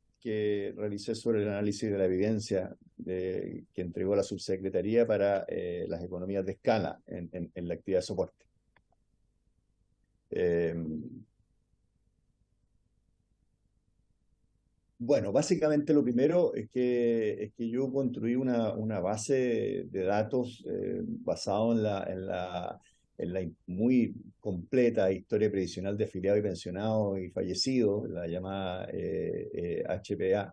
E: realicé sobre el análisis de la evidencia que entregó la subsecretaría para las economías de escala en la actividad de soporte. Bueno, básicamente lo primero es que yo construí una base de datos basado en la muy completa historia previsional de afiliados y pensionados y fallecidos, la llamada HPA,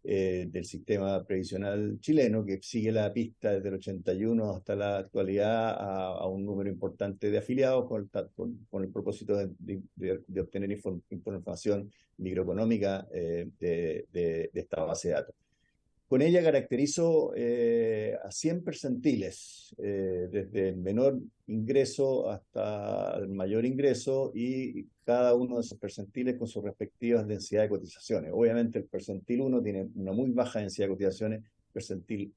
E: del sistema previsional chileno, que sigue la pista desde el 81 hasta la actualidad a un número importante de afiliados con el propósito de obtener información microeconómica de esta base de datos. Con ella caracterizo a 100 percentiles, desde el menor ingreso hasta el mayor ingreso, y cada uno de esos percentiles con sus respectivas densidades de cotizaciones. Obviamente el percentil 1 tiene una muy baja densidad de cotizaciones, percentil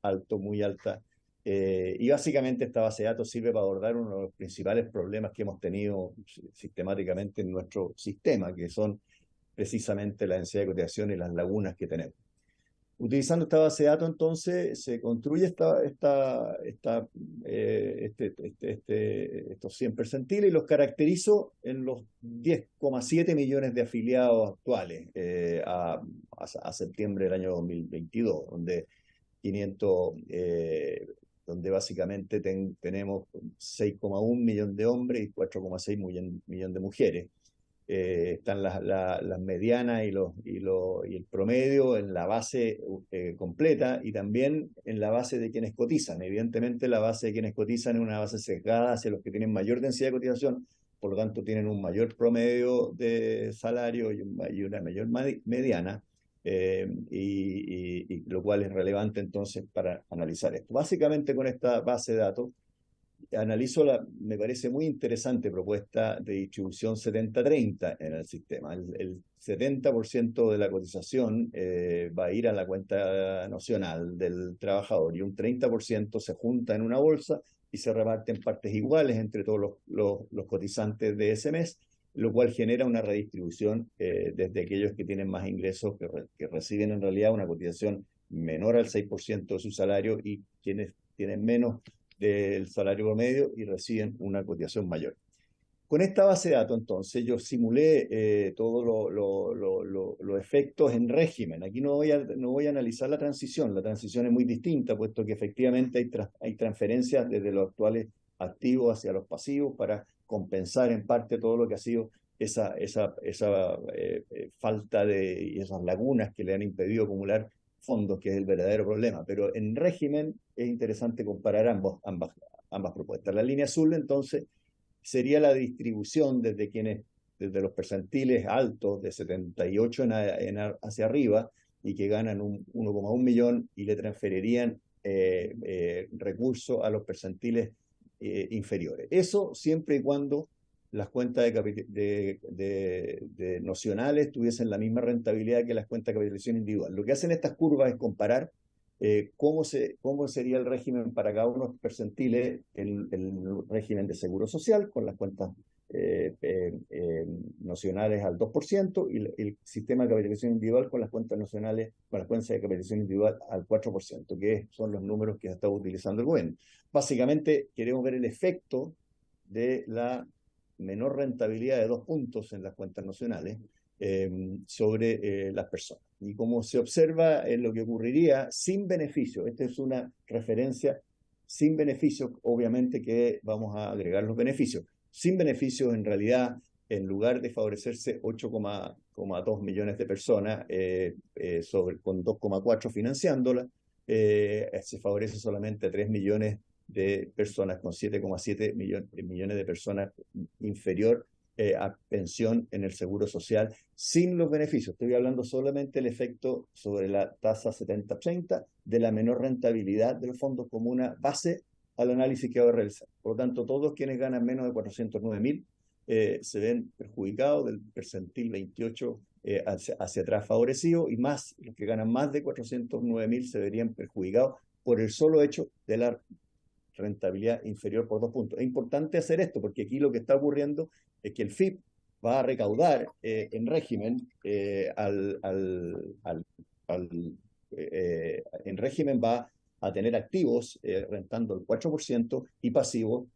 E: alto, muy alta, y básicamente esta base de datos sirve para abordar uno de los principales problemas que hemos tenido sistemáticamente en nuestro sistema, que son precisamente la densidad de cotizaciones y las lagunas que tenemos. Utilizando esta base de datos, entonces, se construye estos 100 percentiles y los caracterizo en los 10,7 millones de afiliados actuales a septiembre del año 2022, donde básicamente tenemos 6,1 millón de hombres y 4,6 millón de mujeres. Están las medianas y el promedio en la base completa, y también en la base de quienes cotizan. Evidentemente la base de quienes cotizan es una base sesgada hacia los que tienen mayor densidad de cotización, por lo tanto tienen un mayor promedio de salario y una mayor mediana, y lo cual es relevante entonces para analizar esto. Básicamente con esta base de datos analizo me parece muy interesante propuesta de distribución 70-30 en el sistema. El 70% de la cotización va a ir a la cuenta nacional del trabajador, y un 30% se junta en una bolsa y se reparte en partes iguales entre todos los cotizantes de ese mes, lo cual genera una redistribución desde aquellos que tienen más ingresos, que reciben en realidad una cotización menor al 6% de su salario, y quienes tienen menos del salario promedio y reciben una cotización mayor. Con esta base de datos, entonces, yo simulé todos los efectos en régimen. Aquí no voy a analizar la transición. La transición es muy distinta, puesto que efectivamente hay transferencias desde los actuales activos hacia los pasivos para compensar en parte todo lo que ha sido esa falta y esas lagunas que le han impedido acumular fondos, que es el verdadero problema. Pero en régimen es interesante comparar ambas propuestas. La línea azul, entonces, sería la distribución desde quienes desde los percentiles altos de 78 hacia arriba y que ganan 1,1 millón y le transferirían recursos a los percentiles inferiores. Eso siempre y cuando las cuentas de nocionales tuviesen la misma rentabilidad que las cuentas de capitalización individual. Lo que hacen estas curvas es comparar cómo sería el régimen para cada uno de los percentiles, el régimen de seguro social con las cuentas nocionales al 2% y el sistema de capitalización individual con las cuentas nocionales, con las cuentas de capitalización individual al 4%, que son los números que ha estado utilizando el gobierno. Básicamente queremos ver el efecto de la menor rentabilidad de 2 puntos en las cuentas nacionales sobre las personas. Y como se observa en lo que ocurriría sin beneficio, esta es una referencia sin beneficios, obviamente que vamos a agregar los beneficios. Sin beneficios, en realidad, en lugar de favorecerse 8,2 millones de personas con 2,4 financiándola, se favorece solamente a 3 millones de personas con 7,7 millones de personas inferior a pensión en el seguro social sin los beneficios. Estoy hablando solamente del efecto sobre la tasa 70-30 de la menor rentabilidad de los fondos como una base al análisis que va a realizar. Por lo tanto, todos quienes ganan menos de 409.000 se ven perjudicados del percentil 28 hacia atrás favorecido, y más los que ganan más de 409.000 se verían perjudicados por el solo hecho de la rentabilidad inferior por 2 puntos. Es importante hacer esto porque aquí lo que está ocurriendo es que el FIP va a recaudar en régimen en régimen va a tener activos rentando el 4% y pasivos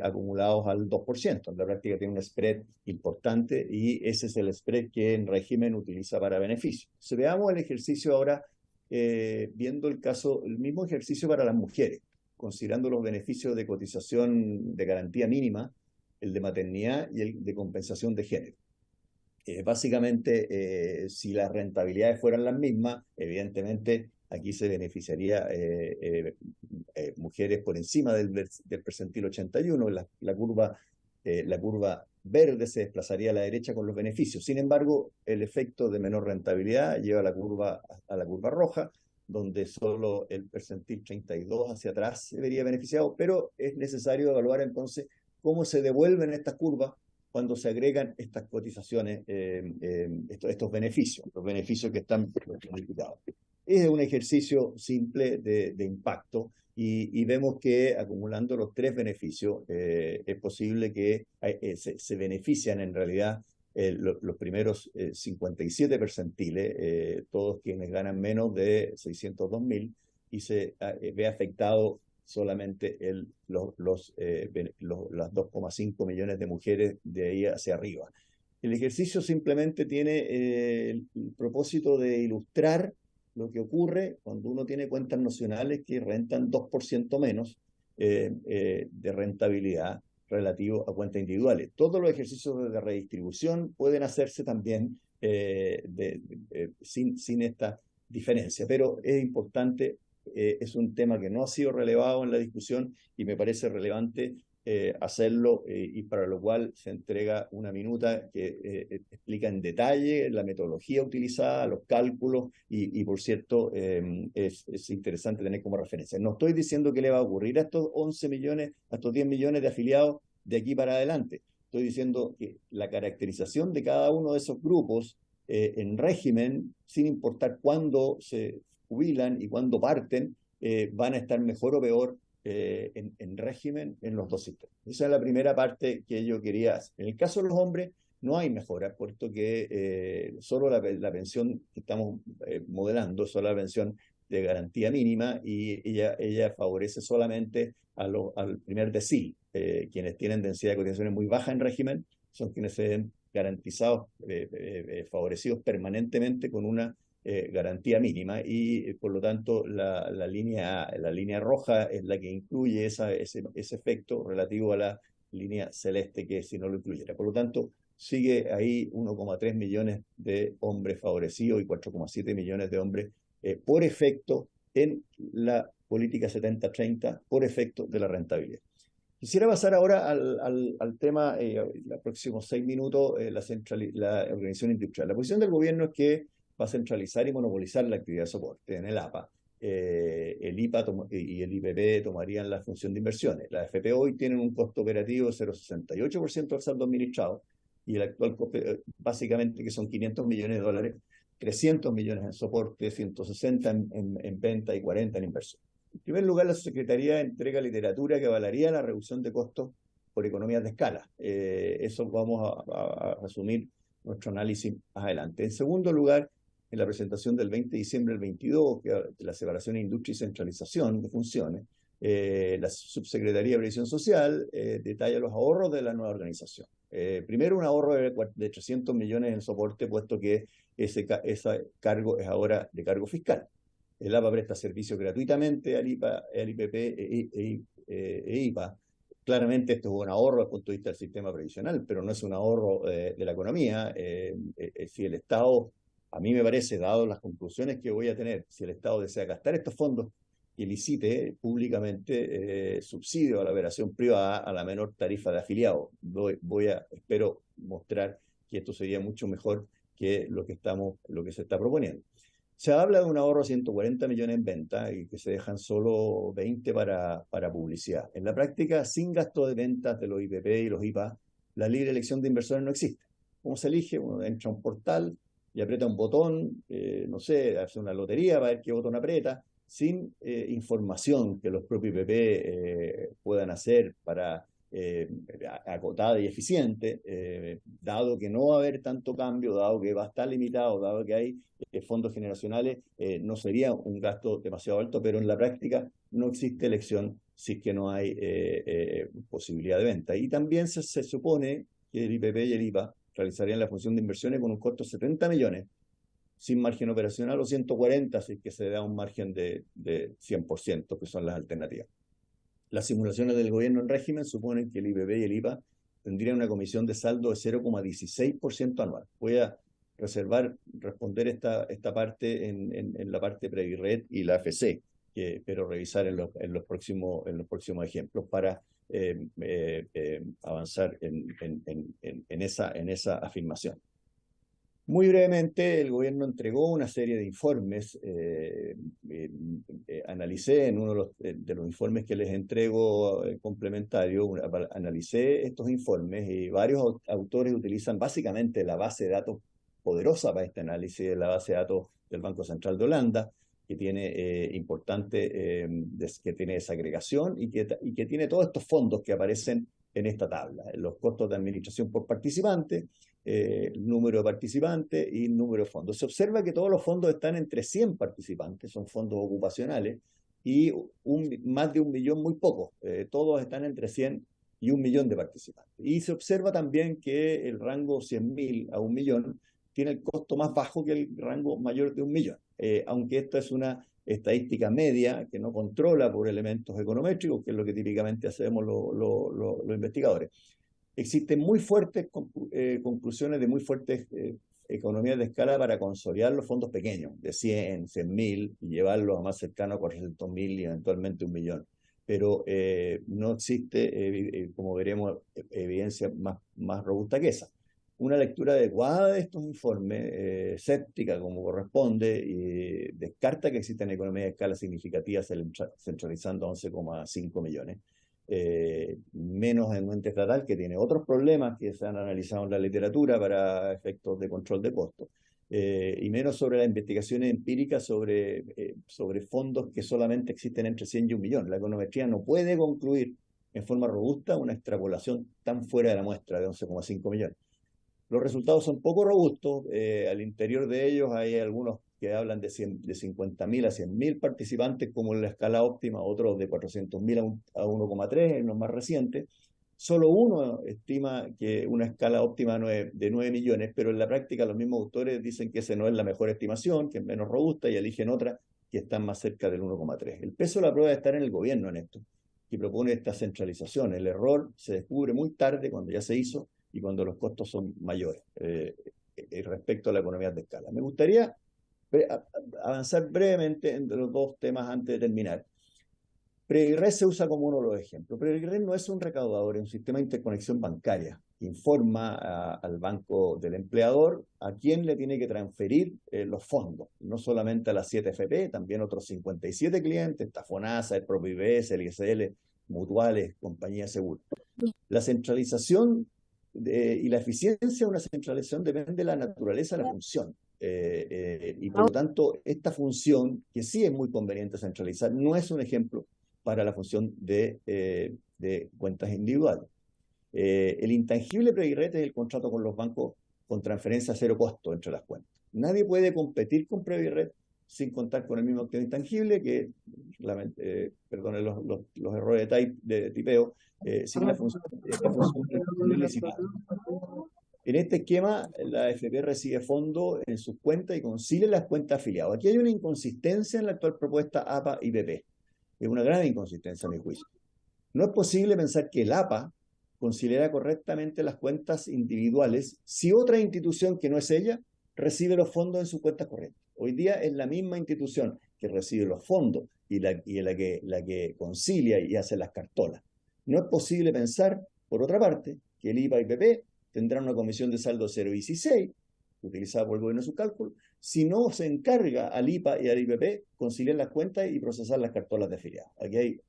E: acumulados al 2%. En la práctica tiene un spread importante y ese es el spread que en régimen utiliza para beneficio. Si veamos el ejercicio ahora, viendo el mismo ejercicio para las mujeres, considerando los beneficios de cotización de garantía mínima, el de maternidad y el de compensación de género. Básicamente, si las rentabilidades fueran las mismas, evidentemente aquí se beneficiaría mujeres por encima del percentil 81, la curva verde se desplazaría a la derecha con los beneficios. Sin embargo, el efecto de menor rentabilidad lleva a la curva roja, donde solo el percentil 32 hacia atrás se vería beneficiado, pero es necesario evaluar entonces cómo se devuelven estas curvas cuando se agregan estas cotizaciones, estos beneficios, los beneficios que están ejecutados. Es un ejercicio simple de impacto y vemos que acumulando los 3 beneficios es posible que se benefician en realidad los primeros 57 percentiles, todos quienes ganan menos de 602.000, y se ve afectado solamente las 2,5 millones de mujeres de ahí hacia arriba. El ejercicio simplemente tiene el propósito de ilustrar lo que ocurre cuando uno tiene cuentas nacionales que rentan 2% menos de rentabilidad relativo a cuentas individuales. Todos los ejercicios de redistribución pueden hacerse también sin esta diferencia, pero es importante, es un tema que no ha sido relevado en la discusión y me parece relevante hacerlo, y para lo cual se entrega una minuta que explica en detalle la metodología utilizada, los cálculos y por cierto, es interesante tener como referencia. No estoy diciendo qué le va a ocurrir a estos 11 millones, a estos 10 millones de afiliados de aquí para adelante. Estoy diciendo que la caracterización de cada uno de esos grupos en régimen, sin importar cuándo se jubilan y cuándo parten, van a estar mejor o peor en régimen en los 2 sistemas. Esa es la primera parte que yo quería hacer. En el caso de los hombres no hay mejora, puesto que solo la pensión que estamos modelando, solo la pensión de garantía mínima, y ella favorece solamente al primer decil. Quienes tienen densidad de cotizaciones muy baja en régimen son quienes se ven garantizados, favorecidos permanentemente con una garantía mínima, y por lo tanto la línea roja es la que incluye ese efecto relativo a la línea celeste, que si no lo incluyera. Por lo tanto, sigue ahí 1,3 millones de hombres favorecidos y 4,7 millones de hombres por efecto en la política 70-30, por efecto de la rentabilidad. Quisiera pasar ahora al tema, los próximos 6 minutos, la organización industrial. La posición del gobierno es que va a centralizar y monopolizar la actividad de soporte en el APA. El IPA y el IPP tomarían la función de inversiones. Las FP hoy tienen un costo operativo de 0,68% del saldo administrado y el actual costo, básicamente, que son 500 millones de dólares, 300 millones en soporte, 160 en venta y 40 en inversión. En primer lugar, la Secretaría entrega literatura que avalaría la reducción de costos por economías de escala. Eso vamos a asumir nuestro análisis más adelante. En segundo lugar, en la presentación del 20 de diciembre del 22, que la separación de industria y centralización de funciones, la Subsecretaría de Previsión Social detalla los ahorros de la nueva organización. Primero, un ahorro de 300 millones en soporte, puesto que ese cargo es ahora de cargo fiscal. El APA presta servicio gratuitamente al IPP e IPA. Claramente esto es un ahorro desde el punto de vista del sistema previsional, pero no es un ahorro de la economía. Si el Estado, a mí me parece, dado las conclusiones que voy a tener, si el Estado desea gastar estos fondos, que licite públicamente subsidio a la operación privada a la menor tarifa de afiliado. Espero mostrar que esto sería mucho mejor que lo que se está proponiendo. Se habla de un ahorro de 140 millones en venta y que se dejan solo 20 para publicidad. En la práctica, sin gasto de ventas de los IPP y los IPA, la libre elección de inversores no existe. ¿Cómo se elige? Uno entra a un portal y aprieta un botón, no sé, hace una lotería para ver qué botón aprieta, sin información que los propios IPP puedan hacer para acotada y eficiente, dado que no va a haber tanto cambio, dado que va a estar limitado, dado que hay fondos generacionales, no sería un gasto demasiado alto, pero en la práctica no existe elección si es que no hay posibilidad de venta. Y también se supone que el IPP y el IPA realizarían la función de inversiones con un costo de 70 millones, sin margen operacional, o 140 si es que se da un margen de 100%, que son las alternativas. Las simulaciones del gobierno en régimen suponen que el IPP y el IPA tendrían una comisión de saldo de 0,16% anual. Voy a responder esta parte en la parte Previred y la AFC, pero revisar en los próximos ejemplos para avanzar en esa afirmación. Muy brevemente, el gobierno entregó una serie de informes. Analicé en uno de los informes que les entrego complementario, analicé estos informes y varios autores utilizan básicamente la base de datos poderosa para este análisis, de la base de datos del Banco Central de Holanda, que tiene que tiene desagregación y que tiene todos estos fondos que aparecen en esta tabla, los costos de administración por participante, el número de participantes y el número de fondos. Se observa que todos los fondos están entre 100 participantes, son fondos ocupacionales, y más de 1 millón muy pocos. Todos están entre 100 y 1 millón de participantes. Y se observa también que el rango 100.000 a 1 millón tiene el costo más bajo que el rango mayor de 1 millón. Aunque esto es una estadística media que no controla por elementos econométricos, que es lo que típicamente hacemos los investigadores. Existen muy fuertes conclusiones de muy fuertes economías de escala para consolidar los fondos pequeños, de 100.000, y llevarlos a más cercano a 400.000 y eventualmente 1 millón. Pero no existe, como veremos, evidencia más robusta que esa. Una lectura adecuada de estos informes, escéptica como corresponde, y descarta que existan economías de escala significativas centralizando 11,5 millones. Menos en un ente estatal que tiene otros problemas que se han analizado en la literatura para efectos de control de costos, y menos sobre las investigaciones empíricas sobre fondos que solamente existen entre 100 y 1 millón. La econometría no puede concluir en forma robusta una extrapolación tan fuera de la muestra de 11,5 millones. Los resultados son poco robustos. Al interior de ellos hay algunos que hablan de 50.000 a 100.000 participantes como en la escala óptima, otros de 400.000 a 1,3 en los más recientes. Solo uno estima que una escala óptima de 9 millones, pero en la práctica los mismos autores dicen que esa no es la mejor estimación, que es menos robusta, y eligen otra que está más cerca del 1,3. El peso de la prueba está en el gobierno en esto, que propone esta centralización. El error se descubre muy tarde, cuando ya se hizo y cuando los costos son mayores respecto a la economía de escala. Me gustaría avanzar brevemente entre los dos temas antes de terminar. Previred se usa como uno de los ejemplos. Previred no es un recaudador, es un sistema de interconexión bancaria que informa al banco del empleador a quién le tiene que transferir los fondos, no solamente a las 7 FP, también otros 57 clientes, está FONASA, el propio IBS, el ISL, mutuales, compañías seguras. La centralización y la eficiencia de una centralización depende de la naturaleza de la función. Y por lo tanto, esta función, que sí es muy conveniente centralizar, no es un ejemplo para la función de cuentas individuales. El intangible Previred es el contrato con los bancos con transferencia a cero costo entre las cuentas. Nadie puede competir con Previred sin contar con el mismo activo intangible, que, perdonen los errores de tipeo, sin la función licitada. En este esquema, la AFP recibe fondos en sus cuentas y concilia las cuentas afiliadas. Aquí hay una inconsistencia en la actual propuesta APA y BP. Es una gran inconsistencia, a mi juicio. No es posible pensar que el APA conciliará correctamente las cuentas individuales si otra institución que no es ella recibe los fondos en sus cuentas corrientes. Hoy día es la misma institución que recibe los fondos y la que concilia y hace las cartolas. No es posible pensar, por otra parte, que el IPA y PP tendrán una comisión de saldo 0,16, utilizada por el gobierno en su cálculo, si no se encarga al IPA y al IPP conciliar las cuentas y procesar las cartolas de afiliados. Aquí hay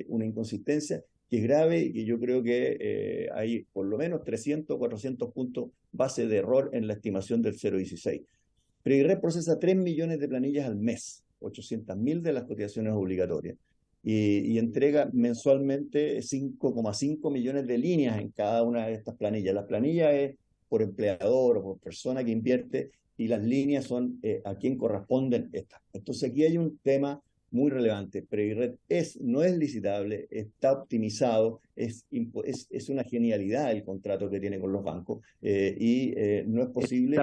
E: una inconsistencia que es grave y que yo creo que hay por lo menos 300 o 400 puntos base de error en la estimación del 0,16. Previred procesa 3 millones de planillas al mes, 800.000 de las cotizaciones obligatorias, y entrega mensualmente 5,5 millones de líneas en cada una de estas planillas. Las planillas es por empleador o por persona que invierte, y las líneas son a quién corresponden estas. Entonces aquí hay un tema muy relevante. Previred no es licitable, está optimizado, es una genialidad el contrato que tiene con los bancos, y no es posible...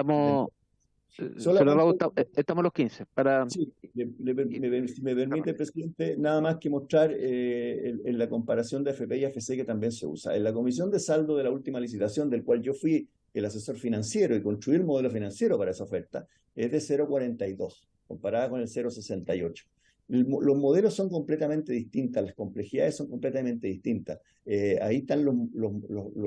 A: Estamos los 15.
E: Sí, si me permite, presidente, nada más que mostrar en la comparación de AFP y AFC que también se usa. En la comisión de saldo de la última licitación, del cual yo fui el asesor financiero y construí el modelo financiero para esa oferta, es de 0,42, comparada con el 0,68. Los modelos son completamente distintas, las complejidades son completamente distintas. Ahí están los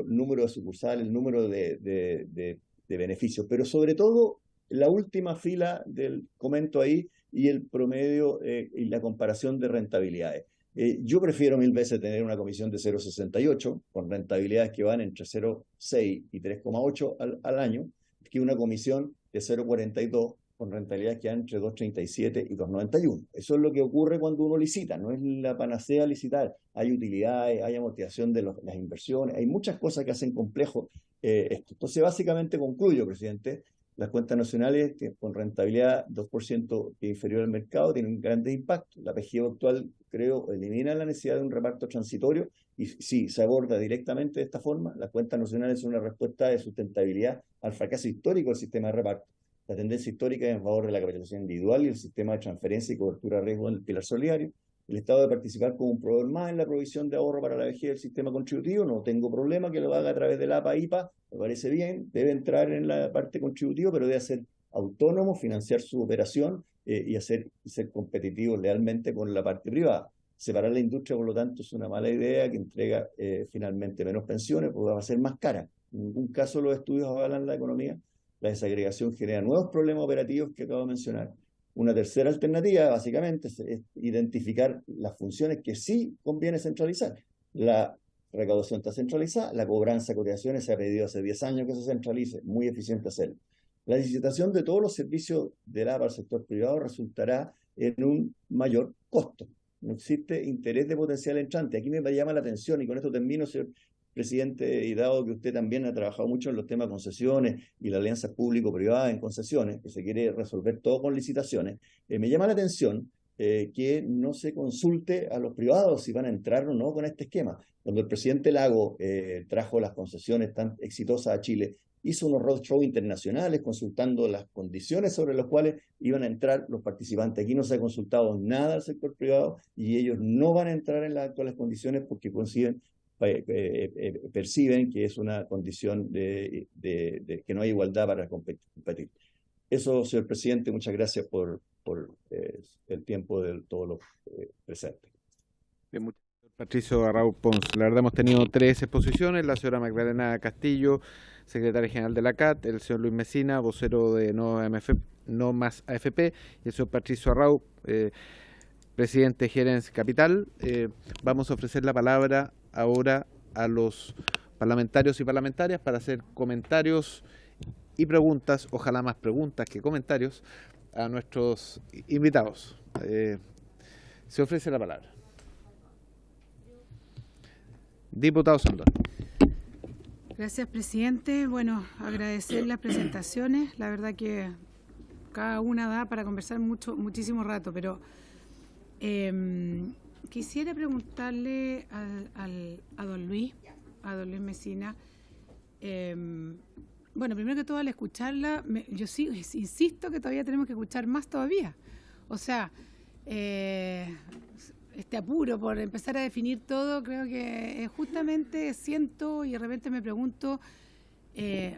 E: números de sucursales, el número de beneficios, pero sobre todo la última fila del comento ahí y el promedio y la comparación de rentabilidades. Yo prefiero 1000 veces tener una comisión de 0,68 con rentabilidades que van entre 0,6 y 3,8 al año, que una comisión de 0,42 con rentabilidades que van entre 2,37 y 2,91. Eso es lo que ocurre cuando uno licita, no es la panacea licitar. Hay utilidades, hay amortización de las inversiones, hay muchas cosas que hacen complejo esto. Entonces, básicamente concluyo, presidente, las cuentas nacionales que con rentabilidad 2% inferior al mercado tienen grandes impactos. La PGO actual, creo, elimina la necesidad de un reparto transitorio y sí, se aborda directamente de esta forma. Las cuentas nacionales son una respuesta de sustentabilidad al fracaso histórico del sistema de reparto. La tendencia histórica es en favor de la capitalización individual y el sistema de transferencia y cobertura de riesgo en el pilar solidario. El Estado debe participar como un proveedor más en la provisión de ahorro para la vejez del sistema contributivo. No tengo problema que lo haga a través del APA-IPA, me parece bien, debe entrar en la parte contributiva, pero debe ser autónomo, financiar su operación y ser competitivo lealmente con la parte privada. Separar la industria, por lo tanto, es una mala idea que entrega finalmente menos pensiones, porque va a ser más cara. En ningún caso los estudios avalan la economía. La desagregación genera nuevos problemas operativos que acabo de mencionar. Una tercera alternativa, básicamente, es identificar las funciones que sí conviene centralizar. La recaudación está centralizada, la cobranza de cotizaciones se ha pedido hace 10 años que se centralice, muy eficiente hacerlo. La licitación de todos los servicios del APA al sector privado resultará en un mayor costo. No existe interés de potencial entrante. Aquí me llama la atención, y con esto termino, señor presidente, y dado que usted también ha trabajado mucho en los temas de concesiones y la alianza público-privada en concesiones, que se quiere resolver todo con licitaciones, me llama la atención que no se consulte a los privados si van a entrar o no con este esquema. Cuando el presidente Lago trajo las concesiones tan exitosas a Chile, hizo unos roadshows internacionales consultando las condiciones sobre las cuales iban a entrar los participantes. Aquí no se ha consultado nada al sector privado y ellos no van a entrar en las actuales condiciones porque perciben que es una condición de que no hay igualdad para competir. Eso, señor presidente, muchas gracias por el tiempo de todos los presentes.
A: Bien, Patricio Arrau Pons. La verdad hemos tenido 3 exposiciones, la señora Magdalena Castillo, secretaria general de la CAT, el señor Luis Mesina, vocero de No Más AFP, y el señor Patricio Arrau, presidente de Gerens Capital. Vamos a ofrecer la palabra ahora a los parlamentarios y parlamentarias para hacer comentarios y preguntas, ojalá más preguntas que comentarios, a nuestros invitados. Se ofrece la palabra. Diputado Sandón.
F: Gracias, presidente. Bueno, agradecer las presentaciones. La verdad que cada una da para conversar muchísimo rato, pero quisiera preguntarle a don Luis Mesina. Bueno, primero que todo, al escucharla, yo sí insisto que todavía tenemos que escuchar más todavía. O sea, este apuro por empezar a definir todo, creo que justamente siento y de repente me pregunto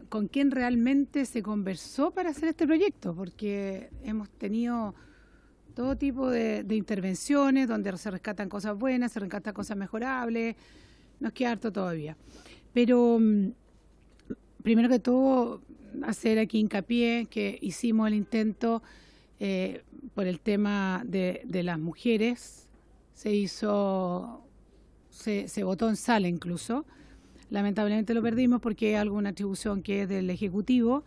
F: con quién realmente se conversó para hacer este proyecto, porque hemos tenido todo tipo de intervenciones donde se rescatan cosas buenas, se rescatan cosas mejorables, nos queda harto todavía. Pero primero que todo, hacer aquí hincapié que hicimos el intento por el tema de las mujeres. Se votó en sala incluso. Lamentablemente lo perdimos porque hay alguna atribución que es del Ejecutivo.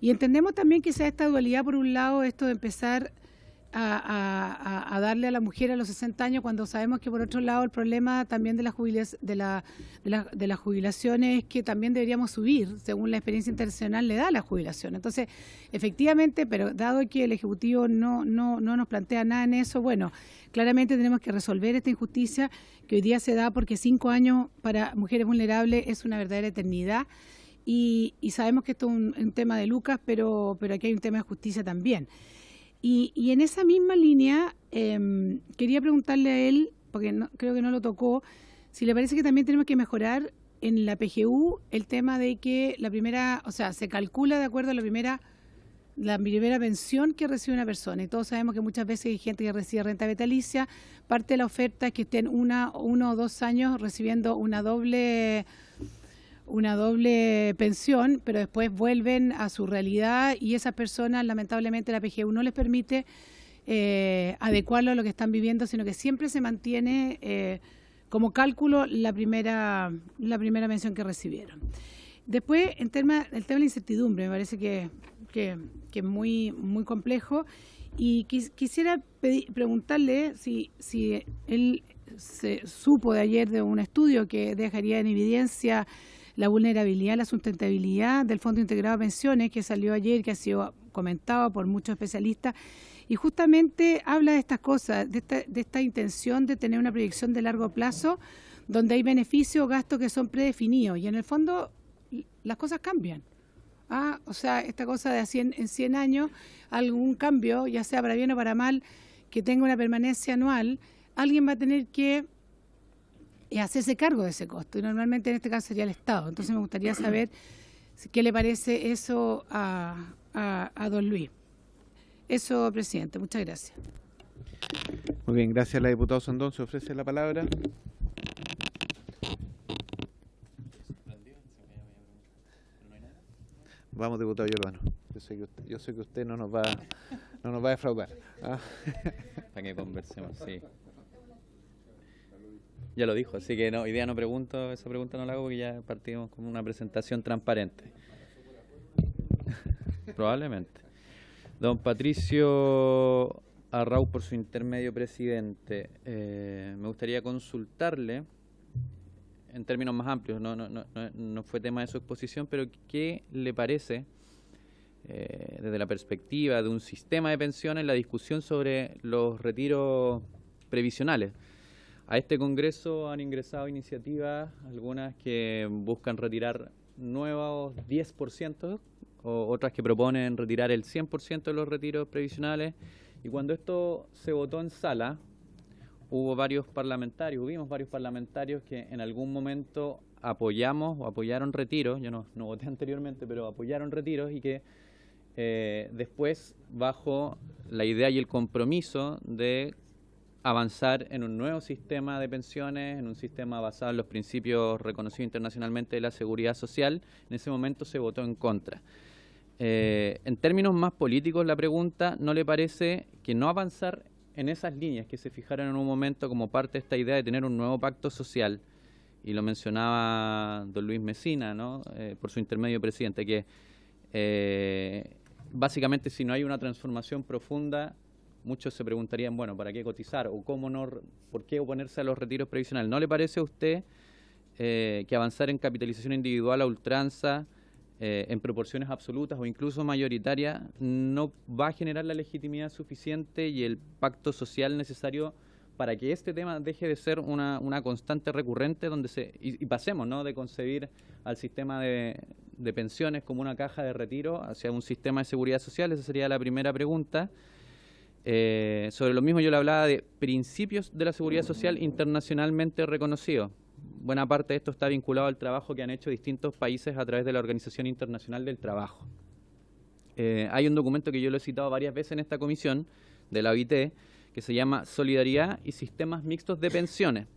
F: Y entendemos también que sea esta dualidad, por un lado, esto de empezar a darle a la mujer a los 60 años, cuando sabemos que por otro lado el problema también de las jubilaciones es que también deberíamos subir, según la experiencia internacional le da la jubilación. Entonces, efectivamente, pero dado que el Ejecutivo no nos plantea nada en eso, bueno, claramente tenemos que resolver esta injusticia que hoy día se da porque 5 años para mujeres vulnerables es una verdadera eternidad. Y sabemos que esto es un tema de lucas, pero aquí hay un tema de justicia también. Y en esa misma línea, quería preguntarle a él, porque creo que no lo tocó, si le parece que también tenemos que mejorar en la PGU el tema de que se calcula de acuerdo a la primera pensión que recibe una persona. Y todos sabemos que muchas veces hay gente que recibe renta vitalicia. Parte de la oferta es que estén 1 o 2 años recibiendo una doble pensión, pero después vuelven a su realidad y esas personas, lamentablemente, la PGU no les permite adecuarlo a lo que están viviendo, sino que siempre se mantiene como cálculo la primera pensión que recibieron. Después, el tema de la incertidumbre, me parece que es muy, muy complejo y quisiera preguntarle si él se supo de ayer de un estudio que dejaría en evidencia la vulnerabilidad, la sustentabilidad del Fondo Integrado de Pensiones que salió ayer, que ha sido comentado por muchos especialistas, y justamente habla de estas cosas, de esta intención de tener una proyección de largo plazo, donde hay beneficios o gastos que son predefinidos, y en el fondo las cosas cambian. O sea, esta cosa de en 100 años, algún cambio, ya sea para bien o para mal, que tenga una permanencia anual, alguien va a tener que hacerse cargo de ese costo, y normalmente en este caso sería el Estado. Entonces me gustaría saber qué le parece eso a don Luis. Eso, presidente. Muchas gracias.
A: Muy bien, gracias a la diputada Sandón. Se ofrece la palabra. Vamos, diputado Giordano. Yo sé que usted no nos va a defraudar.
G: Para que conversemos, sí. Ya lo dijo, así que hoy día no pregunto, esa pregunta no la hago porque ya partimos con una presentación transparente. Probablemente. Don Patricio Arrau, por su intermedio, presidente, me gustaría consultarle, en términos más amplios, no fue tema de su exposición, pero ¿qué le parece, desde la perspectiva de un sistema de pensiones, la discusión sobre los retiros previsionales? A este Congreso han ingresado iniciativas, algunas que buscan retirar nuevos 10%, o otras que proponen retirar el 100% de los retiros previsionales. Y cuando esto se votó en sala, hubimos varios parlamentarios que en algún momento apoyaron retiros, yo no voté anteriormente, pero apoyaron retiros, y que después, bajo la idea y el compromiso de avanzar en un nuevo sistema de pensiones, en un sistema basado en los principios reconocidos internacionalmente de la seguridad social. En ese momento se votó en contra. En términos más políticos, la pregunta, ¿no le parece que no avanzar en esas líneas que se fijaron en un momento como parte de esta idea de tener un nuevo pacto social, y lo mencionaba don Luis Mesina, ¿no? Por su intermedio presidente, que básicamente si no hay una transformación profunda, muchos se preguntarían, bueno, ¿para qué cotizar? O cómo no, ¿por qué oponerse a los retiros previsionales? ¿No le parece a usted que avanzar en capitalización individual a ultranza, en proporciones absolutas o incluso mayoritarias, no va a generar la legitimidad suficiente y el pacto social necesario para que este tema deje de ser una constante recurrente y pasemos, ¿no?, de concebir al sistema de pensiones como una caja de retiro hacia un sistema de seguridad social? Esa sería la primera pregunta. Sobre lo mismo yo le hablaba de principios de la seguridad social internacionalmente reconocidos. Buena parte de esto está vinculado al trabajo que han hecho distintos países a través de la Organización Internacional del Trabajo. Hay un documento que yo lo he citado varias veces en esta comisión de la OIT, que se llama Solidaridad y Sistemas Mixtos de Pensiones.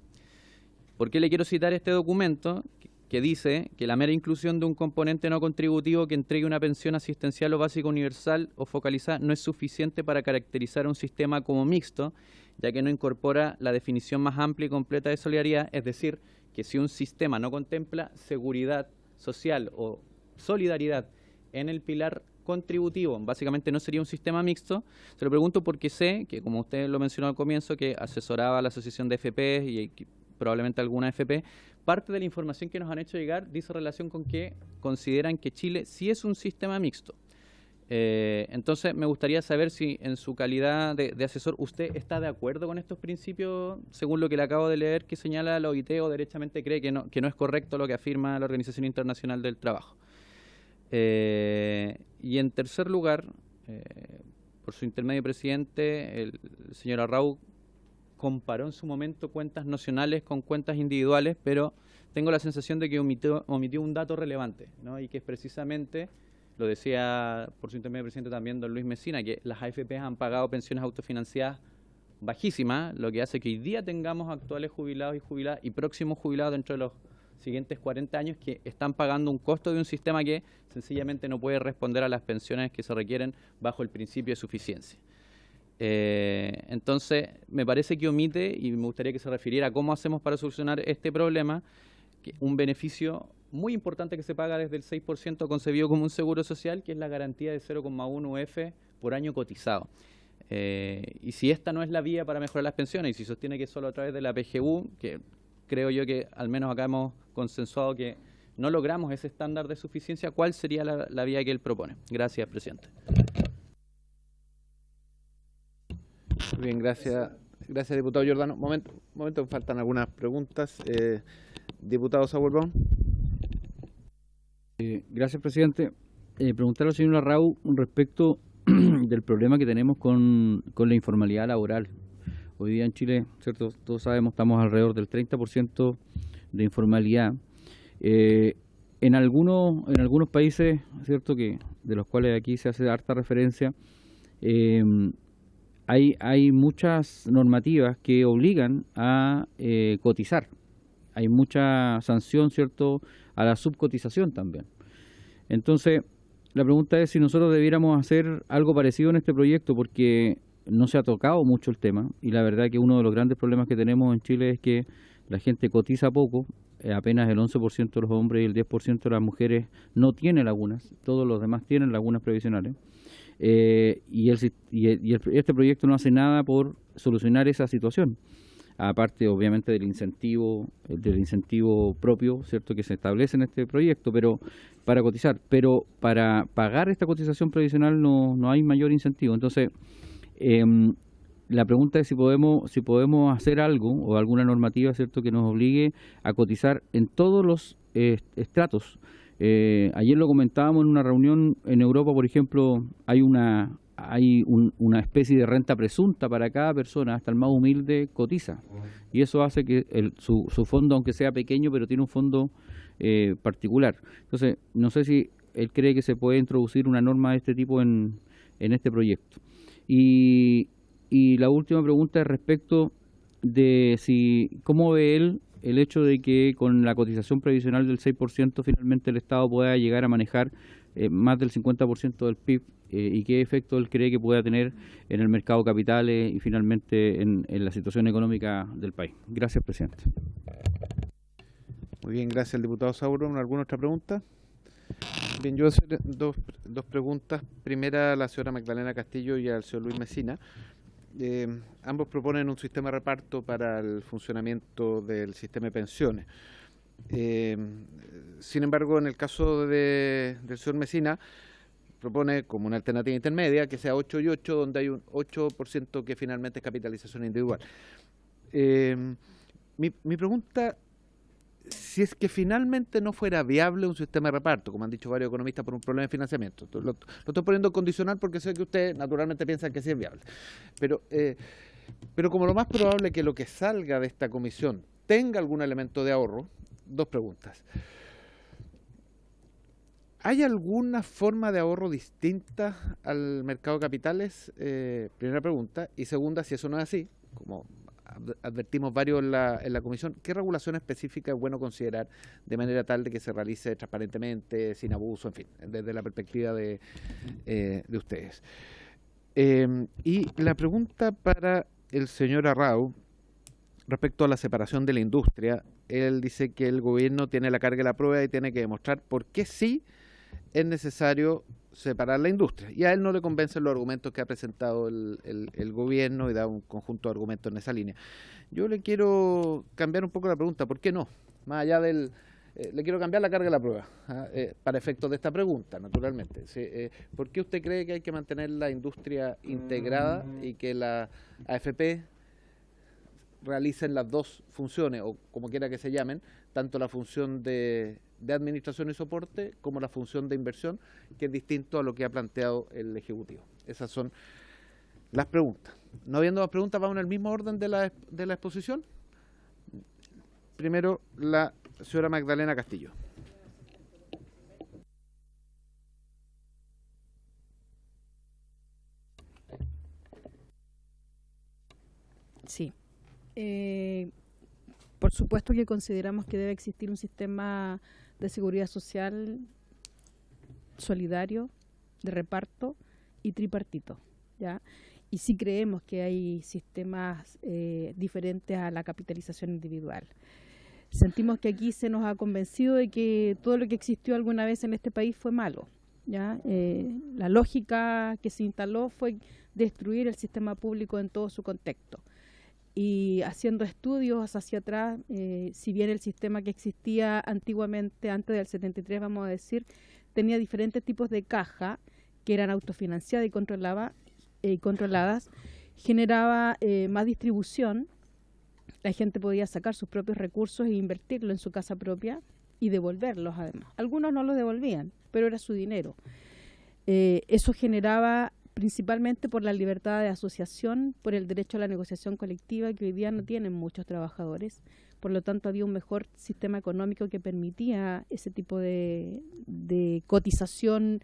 G: ¿Por qué le quiero citar este documento? Que dice que la mera inclusión de un componente no contributivo que entregue una pensión asistencial o básica universal o focalizada no es suficiente para caracterizar un sistema como mixto, ya que no incorpora la definición más amplia y completa de solidaridad, es decir, que si un sistema no contempla seguridad social o solidaridad en el pilar contributivo, básicamente no sería un sistema mixto. Se lo pregunto porque sé que, como usted lo mencionó al comienzo, que asesoraba a la Asociación de FP y probablemente alguna FP, parte de la información que nos han hecho llegar dice relación con que consideran que Chile sí es un sistema mixto. Entonces me gustaría saber si en su calidad de asesor usted está de acuerdo con estos principios, según lo que le acabo de leer que señala la OIT, o derechamente cree que no es correcto lo que afirma la Organización Internacional del Trabajo. Y en tercer lugar, por su intermedio presidente, el señor Arrau comparó en su momento cuentas nacionales con cuentas individuales, pero tengo la sensación de que omitió un dato relevante, ¿no? Y que es precisamente, lo decía por su intermedio presidente también don Luis Mesina, que las AFP han pagado pensiones autofinanciadas bajísimas, lo que hace que hoy día tengamos actuales jubilados y jubiladas y próximos jubilados dentro de los siguientes 40 años que están pagando un costo de un sistema que sencillamente no puede responder a las pensiones que se requieren bajo el principio de suficiencia. Entonces, me parece que omite, y me gustaría que se refiriera a cómo hacemos para solucionar este problema, que un beneficio muy importante que se paga desde el 6% concebido como un seguro social, que es la garantía de 0,1 UF por año cotizado. Y si esta no es la vía para mejorar las pensiones, y si sostiene que es solo a través de la PGU, que creo yo que al menos acá hemos consensuado que no logramos ese estándar de suficiencia, ¿cuál sería la vía que él propone? Gracias, presidente.
A: Bien, gracias, diputado Giordano. Momento, faltan algunas preguntas. Diputado Saúl Brown.
H: Gracias, presidente. Preguntarle al señor Arrau respecto del problema que tenemos con la informalidad laboral. Hoy día en Chile, ¿cierto? Todos sabemos, estamos alrededor del 30% de informalidad. En algunos países, ¿cierto?, que de los cuales aquí se hace harta referencia, hay muchas normativas que obligan a cotizar. Hay mucha sanción, ¿cierto?, a la subcotización también. Entonces, la pregunta es si nosotros debiéramos hacer algo parecido en este proyecto, porque no se ha tocado mucho el tema, y la verdad que uno de los grandes problemas que tenemos en Chile es que la gente cotiza poco, apenas el 11% de los hombres y el 10% de las mujeres no tiene lagunas, todos los demás tienen lagunas previsionales. Este proyecto no hace nada por solucionar esa situación, aparte obviamente del incentivo propio, ¿cierto?, que se establece en este proyecto, pero para cotizar, pero para pagar esta cotización previsional no hay mayor incentivo. Entonces, la pregunta es si podemos hacer algo o alguna normativa, ¿cierto?, que nos obligue a cotizar en todos los estratos. Ayer lo comentábamos en una reunión en Europa, por ejemplo, hay una especie de renta presunta para cada persona, hasta el más humilde cotiza, y eso hace que su fondo, aunque sea pequeño, pero tiene un fondo particular. Entonces, no sé si él cree que se puede introducir una norma de este tipo en este proyecto. Y la última pregunta es respecto de si cómo ve él el hecho de que con la cotización previsional del 6% finalmente el Estado pueda llegar a manejar más del 50% del PIB y qué efecto él cree que pueda tener en el mercado de capitales y finalmente en la situación económica del país. Gracias, presidente.
A: Muy bien, gracias al diputado Sauron. ¿Alguna otra pregunta? Bien, yo voy a hacer dos preguntas. Primera a la señora Magdalena Castillo y al señor Luis Mesina. Ambos proponen un sistema de reparto para el funcionamiento del sistema de pensiones. Sin embargo, en el caso del señor Mesina, propone como una alternativa intermedia que sea 8 y 8, donde hay un 8% que finalmente es capitalización individual. Mi pregunta, si es que finalmente no fuera viable un sistema de reparto, como han dicho varios economistas, por un problema de financiamiento. Lo estoy poniendo condicional porque sé que ustedes naturalmente piensan que sí es viable. Pero como lo más probable que lo que salga de esta comisión tenga algún elemento de ahorro, dos preguntas. ¿Hay alguna forma de ahorro distinta al mercado de capitales? Primera pregunta. Y segunda, si eso no es así, como advertimos varios en la comisión, ¿qué regulación específica es bueno considerar de manera tal de que se realice transparentemente, sin abuso, en fin, desde la perspectiva de ustedes? Y la pregunta para el señor Arrau, respecto a la separación de la industria, él dice que el gobierno tiene la carga de la prueba y tiene que demostrar por qué sí es necesario separar la industria. Y a él no le convencen los argumentos que ha presentado el gobierno y da un conjunto de argumentos en esa línea. Yo le quiero cambiar un poco la pregunta, ¿por qué no? Más allá del... le quiero cambiar la carga de la prueba, para efectos de esta pregunta, naturalmente. ¿Por qué usted cree que hay que mantener la industria integrada y que la AFP realicen las dos funciones, o como quiera que se llamen, tanto la función de administración y soporte como la función de inversión, que es distinto a lo que ha planteado el Ejecutivo? Esas son las preguntas. No habiendo más preguntas, vamos en el mismo orden de la exposición. Primero, la señora Magdalena Castillo.
C: Sí. Por supuesto que consideramos que debe existir un sistema de seguridad social solidario, de reparto y tripartito, ¿ya? Y sí creemos que hay sistemas diferentes a la capitalización individual. Sentimos que aquí se nos ha convencido de que todo lo que existió alguna vez en este país fue malo, ¿ya? La lógica que se instaló fue destruir el sistema público en todo su contexto. Y haciendo estudios hacia atrás, si bien el sistema que existía antiguamente, antes del 73, vamos a decir, tenía diferentes tipos de caja que eran autofinanciadas y controladas, generaba más distribución. La gente podía sacar sus propios recursos e invertirlo en su casa propia y devolverlos además. Algunos no los devolvían, pero era su dinero. Eso generaba, principalmente por la libertad de asociación, por el derecho a la negociación colectiva que hoy día no tienen muchos trabajadores. Por lo tanto, había un mejor sistema económico que permitía ese tipo de cotización,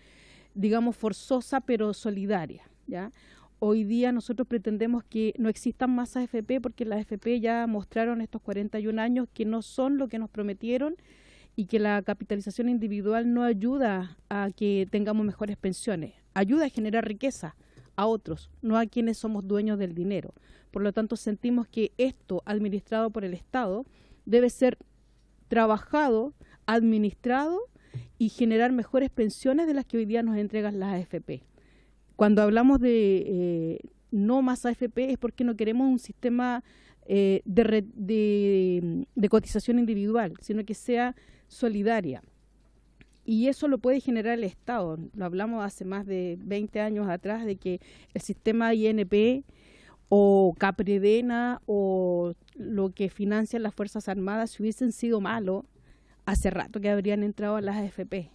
C: digamos, forzosa pero solidaria, ¿ya? Hoy día nosotros pretendemos que no existan más AFP porque las AFP ya mostraron estos 41 años que no son lo que nos prometieron y que la capitalización individual no ayuda a que tengamos mejores pensiones. Ayuda a generar riqueza a otros, no a quienes somos dueños del dinero. Por lo tanto, sentimos que esto, administrado por el Estado, debe ser trabajado, administrado y generar mejores pensiones de las que hoy día nos entregan las AFP. Cuando hablamos de no más AFP es porque no queremos un sistema de cotización individual, sino que sea solidaria. Y eso lo puede generar el Estado. Lo hablamos hace más de 20 años atrás de que el sistema INP o Capredena o lo que financian las Fuerzas Armadas, si hubiesen sido malos, hace rato que habrían entrado a las AFP.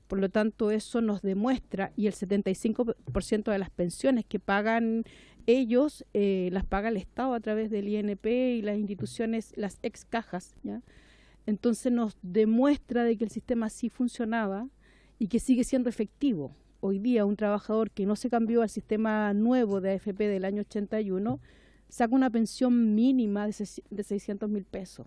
C: Por lo tanto, eso nos demuestra, y el 75% de las pensiones que pagan ellos, las paga el Estado a través del INP y las instituciones, las ex cajas, ¿ya? Entonces nos demuestra de que el sistema sí funcionaba y que sigue siendo efectivo. Hoy día un trabajador que no se cambió al sistema nuevo de AFP del año 81 saca una pensión mínima de 600.000 pesos,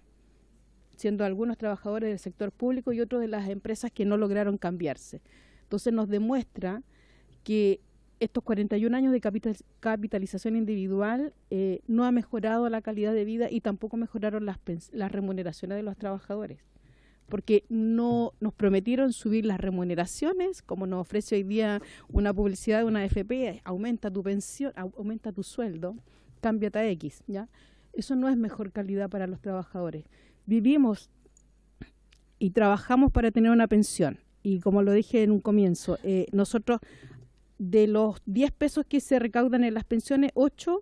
C: siendo algunos trabajadores del sector público y otros de las empresas que no lograron cambiarse. Entonces nos demuestra que estos 41 años de capitalización individual no ha mejorado la calidad de vida y tampoco mejoraron las remuneraciones de los trabajadores, porque no nos prometieron subir las remuneraciones, como nos ofrece hoy día una publicidad de una AFP, aumenta tu pensión, aumenta tu sueldo, cámbiate a X, ¿ya? Eso no es mejor calidad para los trabajadores. Vivimos y trabajamos para tener una pensión, y como lo dije en un comienzo, nosotros de los 10 pesos que se recaudan en las pensiones, 8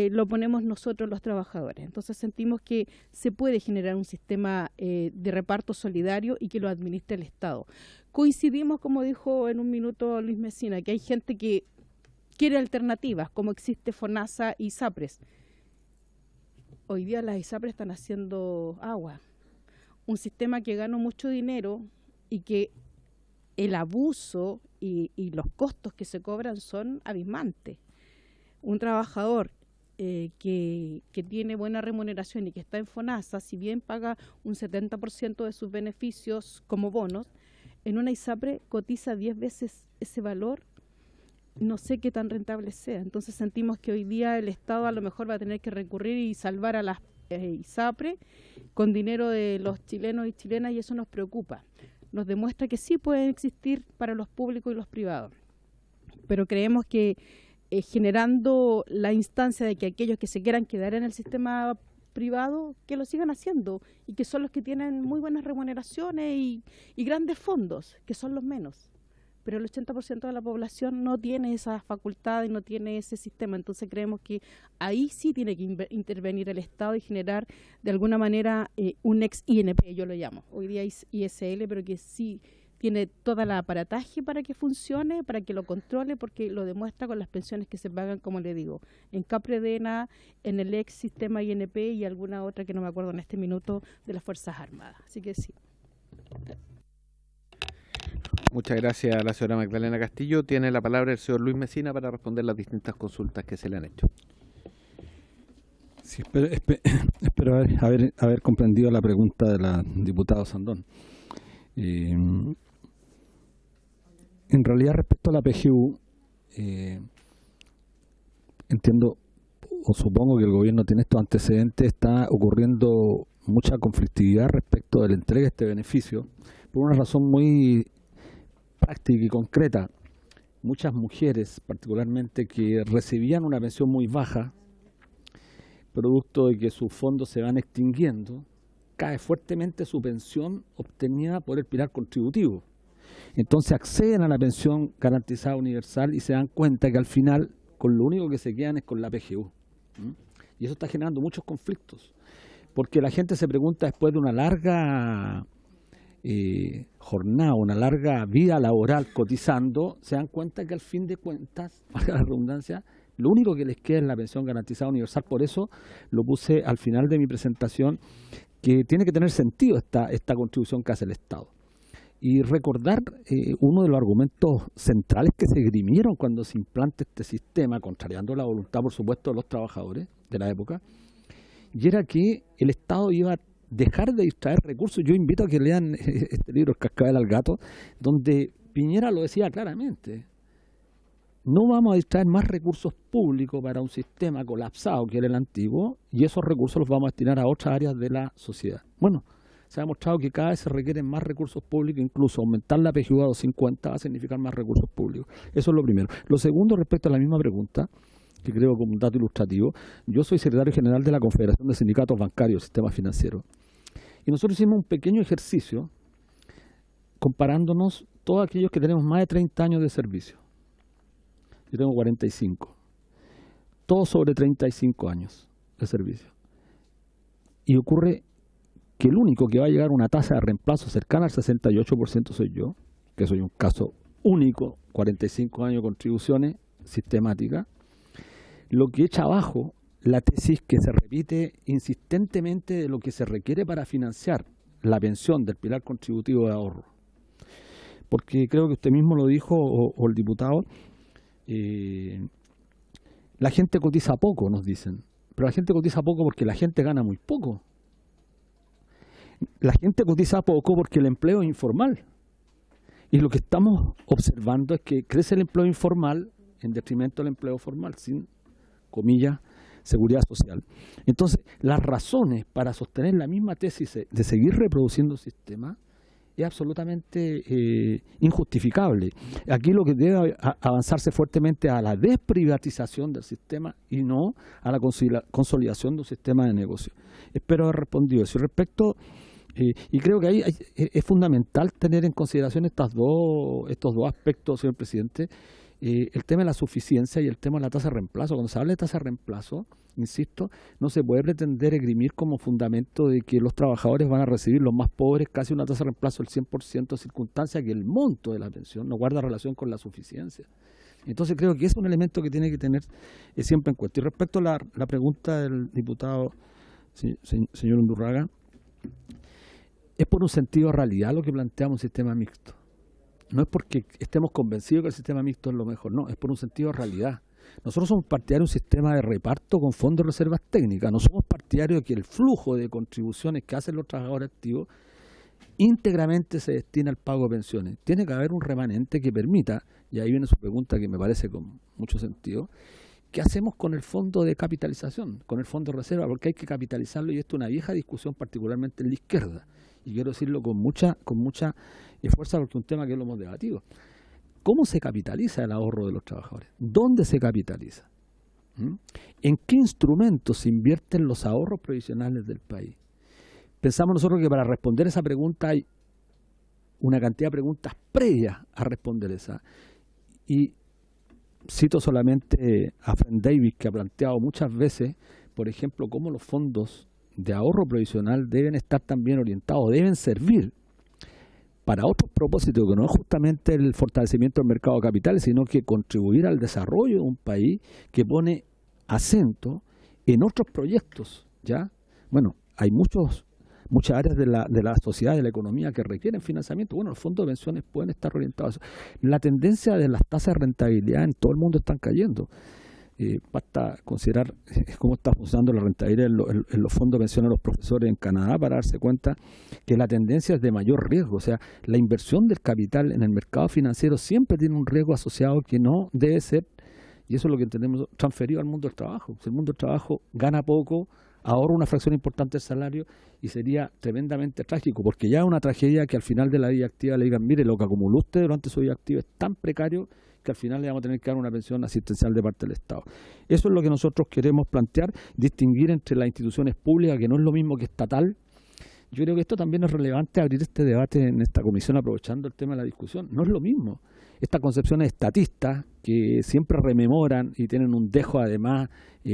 C: lo ponemos nosotros los trabajadores. Entonces sentimos que se puede generar un sistema de reparto solidario y que lo administre el Estado. Coincidimos, como dijo en un minuto Luis Mesina, que hay gente que quiere alternativas, como existe FONASA y ISAPRES. Hoy día las ISAPRES están haciendo agua. Un sistema que gana mucho dinero y que el abuso y los costos que se cobran son abismantes. Un trabajador que tiene buena remuneración y que está en FONASA, si bien paga un 70% de sus beneficios como bonos, en una ISAPRE cotiza 10 veces ese valor. No sé qué tan rentable sea. Entonces sentimos que hoy día el Estado a lo mejor va a tener que recurrir y salvar a las ISAPRE con dinero de los chilenos y chilenas, y eso nos preocupa. Nos demuestra que sí pueden existir para los públicos y los privados, pero creemos que generando la instancia de que aquellos que se quieran quedar en el sistema privado, que lo sigan haciendo, y que son los que tienen muy buenas remuneraciones y grandes fondos, que son los menos. Pero el 80% de la población no tiene esa facultad y no tiene ese sistema. Entonces creemos que ahí sí tiene que intervenir el Estado y generar de alguna manera un ex INP, yo lo llamo. Hoy día es ISL, pero que sí tiene toda la aparataje para que funcione, para que lo controle, porque lo demuestra con las pensiones que se pagan, como le digo, en Capredena, en el ex sistema INP y alguna otra que no me acuerdo en este minuto de las Fuerzas Armadas. Así que sí.
A: Muchas gracias a la señora Magdalena Castillo. Tiene la palabra el señor Luis Mesina para responder las distintas consultas que se le han hecho.
D: Sí, espero haber comprendido la pregunta de la diputada Sandón. En realidad, respecto a la PGU, entiendo o supongo que el gobierno tiene estos antecedentes. Está ocurriendo mucha conflictividad respecto de la entrega de este beneficio por una razón muy práctica y concreta. Muchas mujeres, particularmente, que recibían una pensión muy baja, producto de que sus fondos se van extinguiendo, cae fuertemente su pensión obtenida por el pilar contributivo. Entonces acceden a la pensión garantizada universal y se dan cuenta que al final con lo único que se quedan es con la PGU. Y eso está generando muchos conflictos, porque la gente se pregunta, después de una larga jornada, una larga vida laboral cotizando, se dan cuenta que al fin de cuentas, valga la redundancia, lo único que les queda es la pensión garantizada universal. Por eso lo puse al final de mi presentación, que tiene que tener sentido esta contribución que hace el Estado. Y recordar uno de los argumentos centrales que se esgrimieron cuando se implanta este sistema, contrariando la voluntad, por supuesto, de los trabajadores de la época, y era que el Estado iba a dejar de distraer recursos. Yo invito a que lean este libro, El Cascabel al Gato, donde Piñera lo decía claramente. No vamos a distraer más recursos públicos para un sistema colapsado que era el antiguo, y esos recursos los vamos a destinar a otras áreas de la sociedad. Bueno, se ha demostrado que cada vez se requieren más recursos públicos, incluso aumentar la PGU a 250 va a significar más recursos públicos. Eso es lo primero. Lo segundo, respecto a la misma pregunta, que creo como un dato ilustrativo, yo soy secretario general de la Confederación de Sindicatos Bancarios y Sistema Financiero. Y nosotros hicimos un pequeño ejercicio comparándonos todos aquellos que tenemos más de 30 años de servicio. Yo tengo 45. Todos sobre 35 años de servicio. Y ocurre que el único que va a llegar a una tasa de reemplazo cercana al 68% soy yo, que soy un caso único, 45 años de contribuciones sistemáticas, lo que echa abajo la tesis que se repite insistentemente de lo que se requiere para financiar la pensión del pilar contributivo de ahorro. Porque creo que usted mismo lo dijo, o el diputado, la gente cotiza poco, nos dicen. pero la gente cotiza poco porque la gente gana muy poco. La gente cotiza poco porque el empleo es informal. Y lo que estamos observando es que crece el empleo informal en detrimento del empleo formal, sin, comillas, seguridad social. Entonces, las razones para sostener la misma tesis de seguir reproduciendo el sistema es absolutamente injustificable. Aquí lo que debe avanzarse fuertemente a la desprivatización del sistema y no a la consolidación de un sistema de negocio. Espero haber respondido eso. Y respecto, y creo que ahí es fundamental tener en consideración estos dos aspectos, señor presidente, el tema de la suficiencia y el tema de la tasa de reemplazo. Cuando se habla de tasa de reemplazo, insisto, no se puede pretender esgrimir como fundamento de que los trabajadores van a recibir, los más pobres, casi una tasa de reemplazo del 100%, circunstancia que el monto de la pensión no guarda relación con la suficiencia. Entonces creo que es un elemento que tiene que tener siempre en cuenta. Y respecto a la pregunta del diputado señor Undurraga, es por un sentido de realidad lo que planteamos un sistema mixto. No es porque estemos convencidos que el sistema mixto es lo mejor, no, es por un sentido de realidad. Nosotros somos partidarios de un sistema de reparto con fondos de reservas técnicas, no somos partidarios de que el flujo de contribuciones que hacen los trabajadores activos íntegramente se destina al pago de pensiones. Tiene que haber un remanente que permita, y ahí viene su pregunta que me parece con mucho sentido, ¿qué hacemos con el fondo de capitalización, con el fondo de reserva? Porque hay que capitalizarlo y esto es una vieja discusión particularmente en la izquierda. Y quiero decirlo con mucha fuerza porque es un tema que lo hemos debatido. ¿Cómo se capitaliza el ahorro de los trabajadores? ¿Dónde se capitaliza? ¿En qué instrumentos se invierten los ahorros previsionales del país? Pensamos nosotros que para responder esa pregunta hay una cantidad de preguntas previas a responder esa. Y cito solamente a Fred Davis, que ha planteado muchas veces, por ejemplo, cómo los fondos de ahorro provisional deben estar también orientados, deben servir para otros propósitos, que no es justamente el fortalecimiento del mercado de capitales, sino que contribuir al desarrollo de un país que pone acento en otros proyectos, ¿ya? Bueno, hay muchas áreas de la sociedad, de la economía que requieren financiamiento. Bueno, los fondos de pensiones pueden estar orientados. La tendencia de las tasas de rentabilidad en todo el mundo están cayendo. Basta considerar cómo está funcionando la rentabilidad en los fondos de pensiones de los profesores en Canadá para darse cuenta que la tendencia es de mayor riesgo. O sea, la inversión del capital en el mercado financiero siempre tiene un riesgo asociado que no debe ser, y eso es lo que entendemos, transferido al mundo del trabajo. Si el mundo del trabajo gana poco, ahorra una fracción importante del salario y sería tremendamente trágico, porque ya es una tragedia que al final de la vida activa le digan, mire, lo que acumuló usted durante su vida activa es tan precario que al final le vamos a tener que dar una pensión asistencial de parte del Estado. Eso es lo que nosotros queremos plantear, distinguir entre las instituciones públicas, que no es lo mismo que estatal. Yo creo que esto también es relevante abrir este debate en esta comisión aprovechando el tema de la discusión. No es lo mismo. Estas concepciones estatistas que siempre rememoran y tienen un dejo además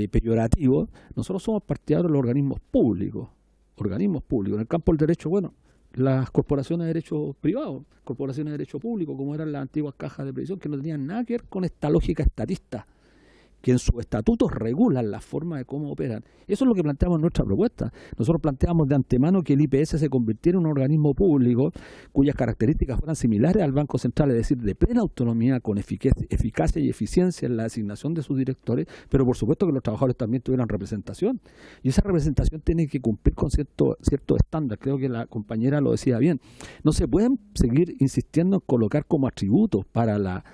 D: peyorativo, nosotros somos partidarios de los organismos públicos. En el campo del derecho, bueno, las corporaciones de derecho privado, corporaciones de derecho público, como eran las antiguas cajas de previsión, que no tenían nada que ver con esta lógica estatista, que en sus estatutos regulan la forma de cómo operan. Eso es lo que planteamos en nuestra propuesta. Nosotros planteamos de antemano que el IPS se convirtiera en un organismo público cuyas características fueran similares al Banco Central, es decir, de plena autonomía, con eficacia y eficiencia en la designación de sus directores, pero por supuesto que los trabajadores también tuvieran representación. Y esa representación tiene que cumplir con cierto estándar. Creo que la compañera lo decía bien. No se pueden seguir insistiendo en colocar como atributos para la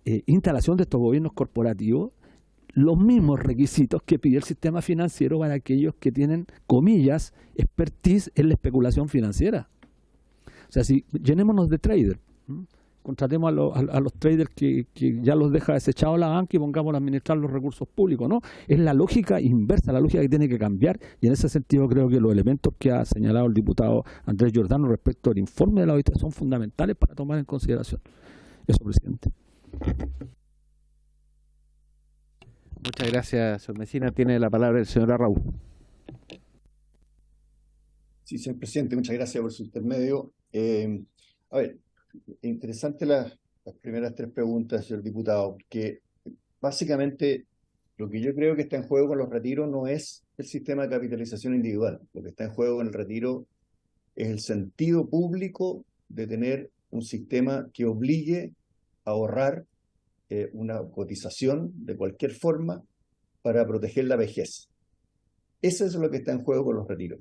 D: instalación de estos gobiernos corporativos los mismos requisitos que pide el sistema financiero para aquellos que tienen, comillas, expertise en la especulación financiera. O sea, si llenémonos de traders, contratemos a los traders que ya los deja desechados la banca y pongamos a administrar los recursos públicos, ¿no? Es la lógica inversa, la lógica que tiene que cambiar, y en ese sentido creo que los elementos que ha señalado el diputado Andrés Giordano respecto al informe de la auditoría son fundamentales para tomar en consideración. Eso, presidente.
A: Muchas gracias, señor Mesina. Tiene la palabra el señor Arrau.
E: Sí, señor presidente, muchas gracias por su intermedio. A ver, interesante las primeras tres preguntas, señor diputado, porque básicamente lo que yo creo que está en juego con los retiros no es el sistema de capitalización individual. Lo que está en juego con el retiro es el sentido público de tener un sistema que obligue a ahorrar una cotización de cualquier forma para proteger la vejez. Eso es lo que está en juego con los retiros.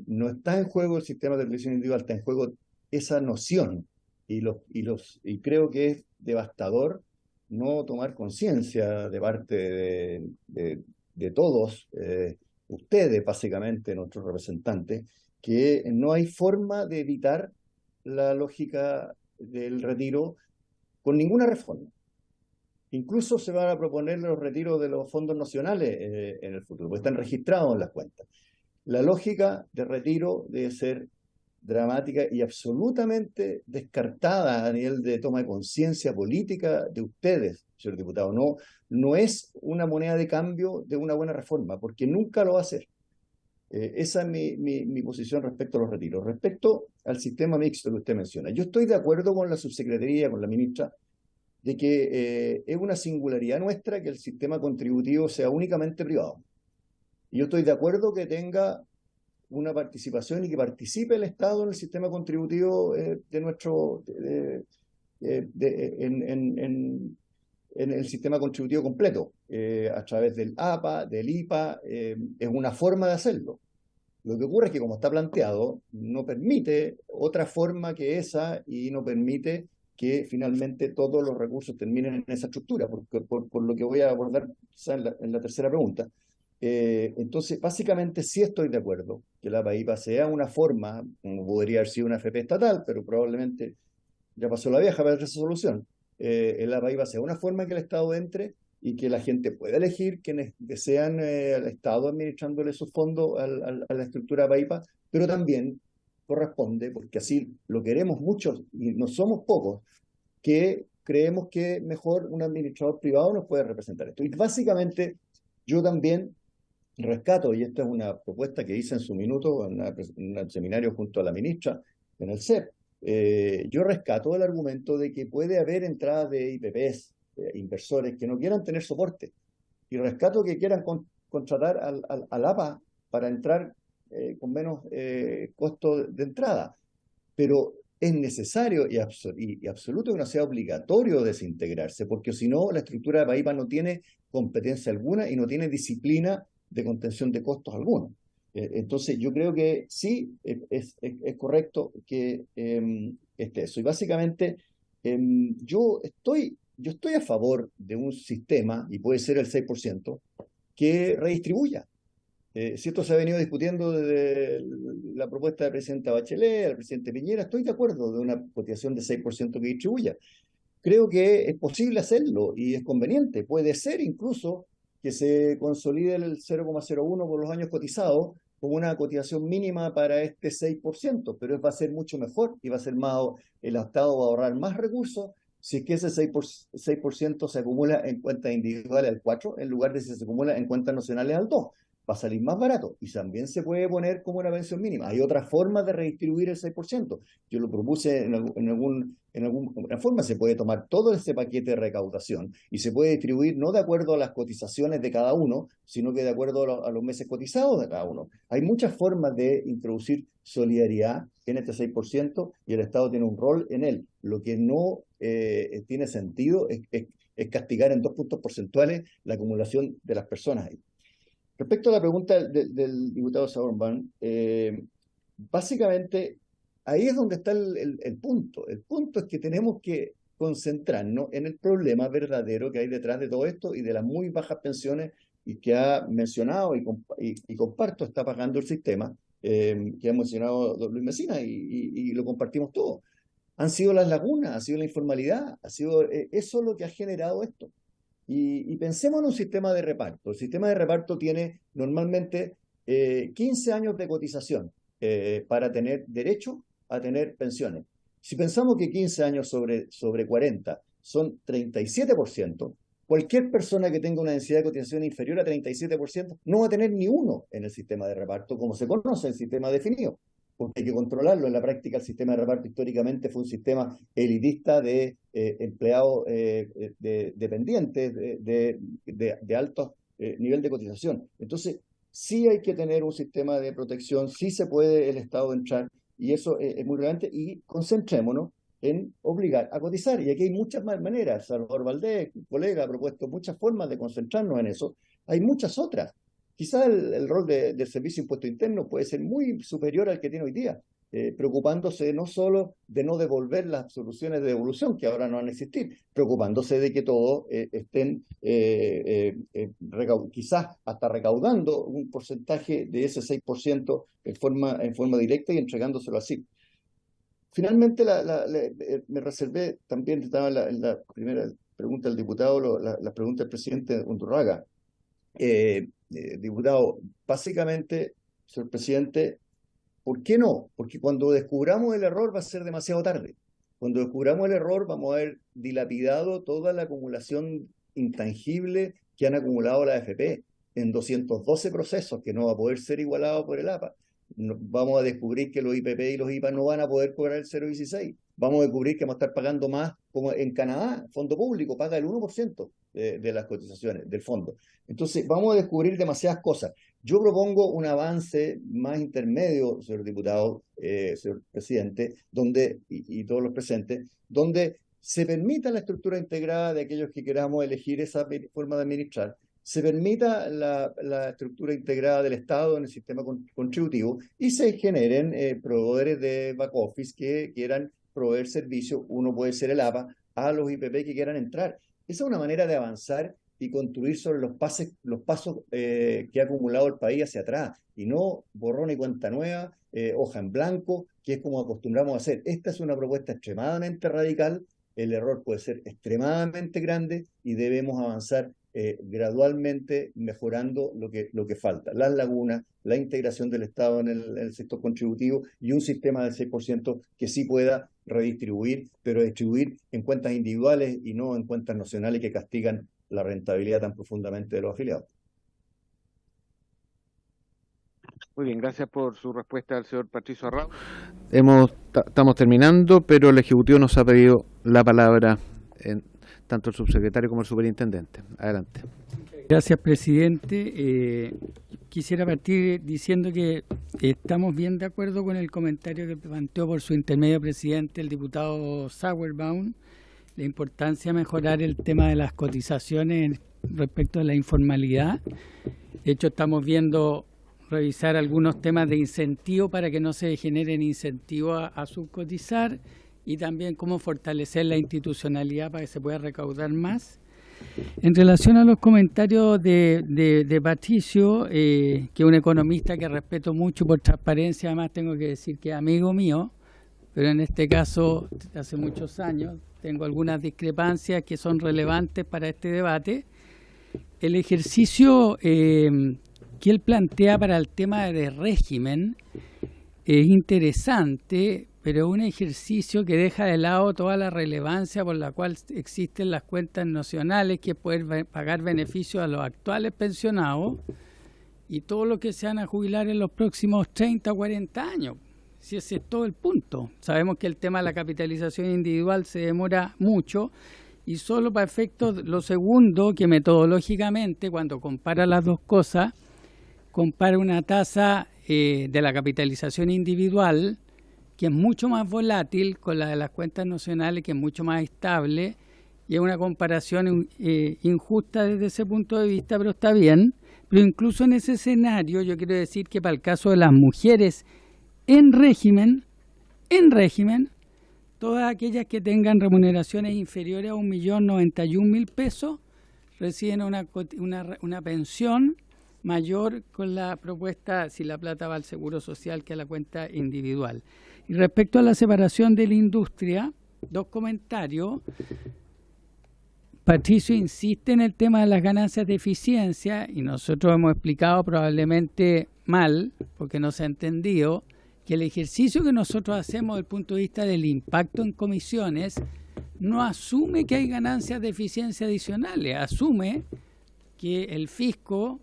E: No está en juego el sistema de protección individual, está en juego esa noción. Y creo que es devastador no tomar conciencia de parte de todos, ustedes básicamente, nuestros representantes, que no hay forma de evitar la lógica del retiro con ninguna reforma. Incluso se van a proponer los retiros de los fondos nacionales en el futuro, porque están registrados en las cuentas. La lógica de retiro debe ser dramática y absolutamente descartada a nivel de toma de conciencia política de ustedes, señor diputado. No es una moneda de cambio de una buena reforma, porque nunca lo va a hacer. Esa es mi posición respecto a los retiros. Respecto al sistema mixto que usted menciona, yo estoy de acuerdo con la subsecretaría, con la ministra, de que es una singularidad nuestra que el sistema contributivo sea únicamente privado. Y yo estoy de acuerdo que tenga una participación y que participe el Estado en el sistema contributivo en el sistema contributivo completo, a través del APA, del IPA, es una forma de hacerlo. Lo que ocurre es que como está planteado, no permite otra forma que esa y no permite que finalmente todos los recursos terminen en esa estructura, por lo que voy a abordar en la tercera pregunta. Entonces, básicamente sí estoy de acuerdo que la PAIPA sea una forma, como podría haber sido una FP estatal, pero probablemente ya pasó la vieja para esa solución. La PAIPA sea una forma que el Estado entre y que la gente pueda elegir quienes desean al Estado administrándole sus fondos a la estructura PAIPA, pero también corresponde, porque así lo queremos muchos y no somos pocos, que creemos que mejor un administrador privado nos puede representar esto. Y básicamente yo también rescato, y esta es una propuesta que hice en su minuto en un seminario junto a la ministra en el CEP, yo rescato el argumento de que puede haber entradas de IPPs, inversores que no quieran tener soporte, y rescato que quieran contratar al APA para entrar con menos costo de entrada, pero es necesario y absoluto que no sea obligatorio desintegrarse, porque si no, la estructura de PAIPA no tiene competencia alguna y no tiene disciplina de contención de costos alguno. Entonces, yo creo que sí es correcto que esté eso. Y básicamente, yo estoy a favor de un sistema, y puede ser el 6%, que redistribuya. Si esto se ha venido discutiendo desde la propuesta del presidente Bachelet, del presidente Piñera, estoy de acuerdo de una cotización de 6% que distribuya. Creo que es posible hacerlo y es conveniente. Puede ser incluso que se consolide el 0,01 por los años cotizados como una cotización mínima para este 6%, pero va a ser mucho mejor y va a ser más, el Estado va a ahorrar más recursos si es que ese 6% se acumula en cuentas individuales al 4%, en lugar de si se acumula en cuentas nacionales al 2%. Va a salir más barato y también se puede poner como una pensión mínima. Hay otras formas de redistribuir el 6%. Yo lo propuse en alguna forma. Se puede tomar todo ese paquete de recaudación y se puede distribuir no de acuerdo a las cotizaciones de cada uno, sino que de acuerdo a los meses cotizados de cada uno. Hay muchas formas de introducir solidaridad en este 6% y el Estado tiene un rol en él. Lo que no tiene sentido es castigar en 2 puntos porcentuales la acumulación de las personas ahí. Respecto a la pregunta del diputado Sauerman, básicamente ahí es donde está el punto. El punto es que tenemos que concentrarnos en el problema verdadero que hay detrás de todo esto y de las muy bajas pensiones y que ha mencionado y comparto está pagando el sistema, que ha mencionado don Luis Mesina y lo compartimos todos. Han sido las lagunas, ha sido la informalidad, ha sido eso lo que ha generado esto. Y pensemos en un sistema de reparto. El sistema de reparto tiene normalmente 15 años de cotización para tener derecho a tener pensiones. Si pensamos que 15 años sobre 40 son 37%, cualquier persona que tenga una densidad de cotización inferior a 37% no va a tener ni uno en el sistema de reparto, como se conoce el sistema definido, porque hay que controlarlo. En la práctica, el sistema de reparto históricamente fue un sistema elitista de empleados dependientes de alto nivel de cotización. Entonces, sí hay que tener un sistema de protección, sí se puede el Estado entrar, y eso es muy relevante, y concentrémonos en obligar a cotizar. Y aquí hay muchas más maneras. Salvador Valdés, colega, ha propuesto muchas formas de concentrarnos en eso. Hay muchas otras. quizás el rol del Servicio de Impuesto Interno puede ser muy superior al que tiene hoy día, preocupándose no solo de no devolver las soluciones de devolución, que ahora no van a existir, preocupándose de que todos estén quizás hasta recaudando un porcentaje de ese 6% en forma directa y entregándoselo así. Finalmente, me reservé, también estaba en la primera pregunta del diputado, la pregunta del presidente Undurraga. Diputado, básicamente, señor presidente, ¿por qué no? Porque cuando descubramos el error va a ser demasiado tarde. Cuando descubramos el error vamos a haber dilapidado toda la acumulación intangible que han acumulado la AFP en 212 procesos que no va a poder ser igualado por el APA. Vamos a descubrir que los IPP y los IPA no van a poder cobrar el 0,16. Vamos a descubrir que vamos a estar pagando más, como en Canadá, fondo público paga el 1% de las cotizaciones del fondo. Entonces, vamos a descubrir demasiadas cosas. Yo propongo un avance más intermedio, señor diputado, señor presidente, y todos los presentes, donde se permita la estructura integrada de aquellos que queramos elegir esa forma de administrar, se permita la estructura integrada del Estado en el sistema contributivo y se generen proveedores de back office que quieran proveer servicios, uno puede ser el APA, a los IPP que quieran entrar. Esa es una manera de avanzar y construir sobre los pasos que ha acumulado el país hacia atrás, y no borrón y cuenta nueva, hoja en blanco, que es como acostumbramos a hacer. Esta es una propuesta extremadamente radical, el error puede ser extremadamente grande y debemos avanzar gradualmente mejorando lo que falta. Las lagunas, la integración del Estado en el sector contributivo y un sistema del 6% que sí pueda redistribuir, pero distribuir en cuentas individuales y no en cuentas nacionales que castigan la rentabilidad tan profundamente de los afiliados.
A: Muy bien, gracias por su respuesta al señor Patricio Arrau. Estamos terminando, pero el Ejecutivo nos ha pedido la palabra, tanto el subsecretario como el superintendente. Adelante.
I: Gracias, presidente. Quisiera partir diciendo que estamos bien de acuerdo con el comentario que planteó por su intermedio presidente el diputado Sauerbaum, la importancia de mejorar el tema de las cotizaciones respecto a la informalidad. De hecho, estamos viendo revisar algunos temas de incentivo para que no se generen incentivos a subcotizar, y también cómo fortalecer la institucionalidad para que se pueda recaudar más. En relación a los comentarios de Patricio, que es un economista que respeto mucho por transparencia, además tengo que decir que es amigo mío, pero en este caso, hace muchos años, tengo algunas discrepancias que son relevantes para este debate. El ejercicio que él plantea para el tema de régimen es interesante, pero es un ejercicio que deja de lado toda la relevancia por la cual existen las cuentas nacionales, que es poder pagar beneficios a los actuales pensionados y todo lo que se van a jubilar en los próximos 30 o 40 años. Si ese es todo el punto. Sabemos que el tema de la capitalización individual se demora mucho, y solo para efectos, lo segundo, que metodológicamente, cuando compara las dos cosas, compara una tasa de la capitalización individual, que es mucho más volátil, con la de las cuentas nacionales, que es mucho más estable, y es una comparación injusta desde ese punto de vista, pero está bien. Pero incluso en ese escenario, yo quiero decir que para el caso de las mujeres en régimen, todas aquellas que tengan remuneraciones inferiores a 1.091.000 pesos reciben una pensión mayor con la propuesta, si la plata va al Seguro Social, que a la cuenta individual. Y respecto a la separación de la industria, dos comentarios. Patricio insiste en el tema de las ganancias de eficiencia, y nosotros hemos explicado probablemente mal, porque no se ha entendido, que el ejercicio que nosotros hacemos desde el punto de vista del impacto en comisiones no asume que hay ganancias de eficiencia adicionales, asume que el fisco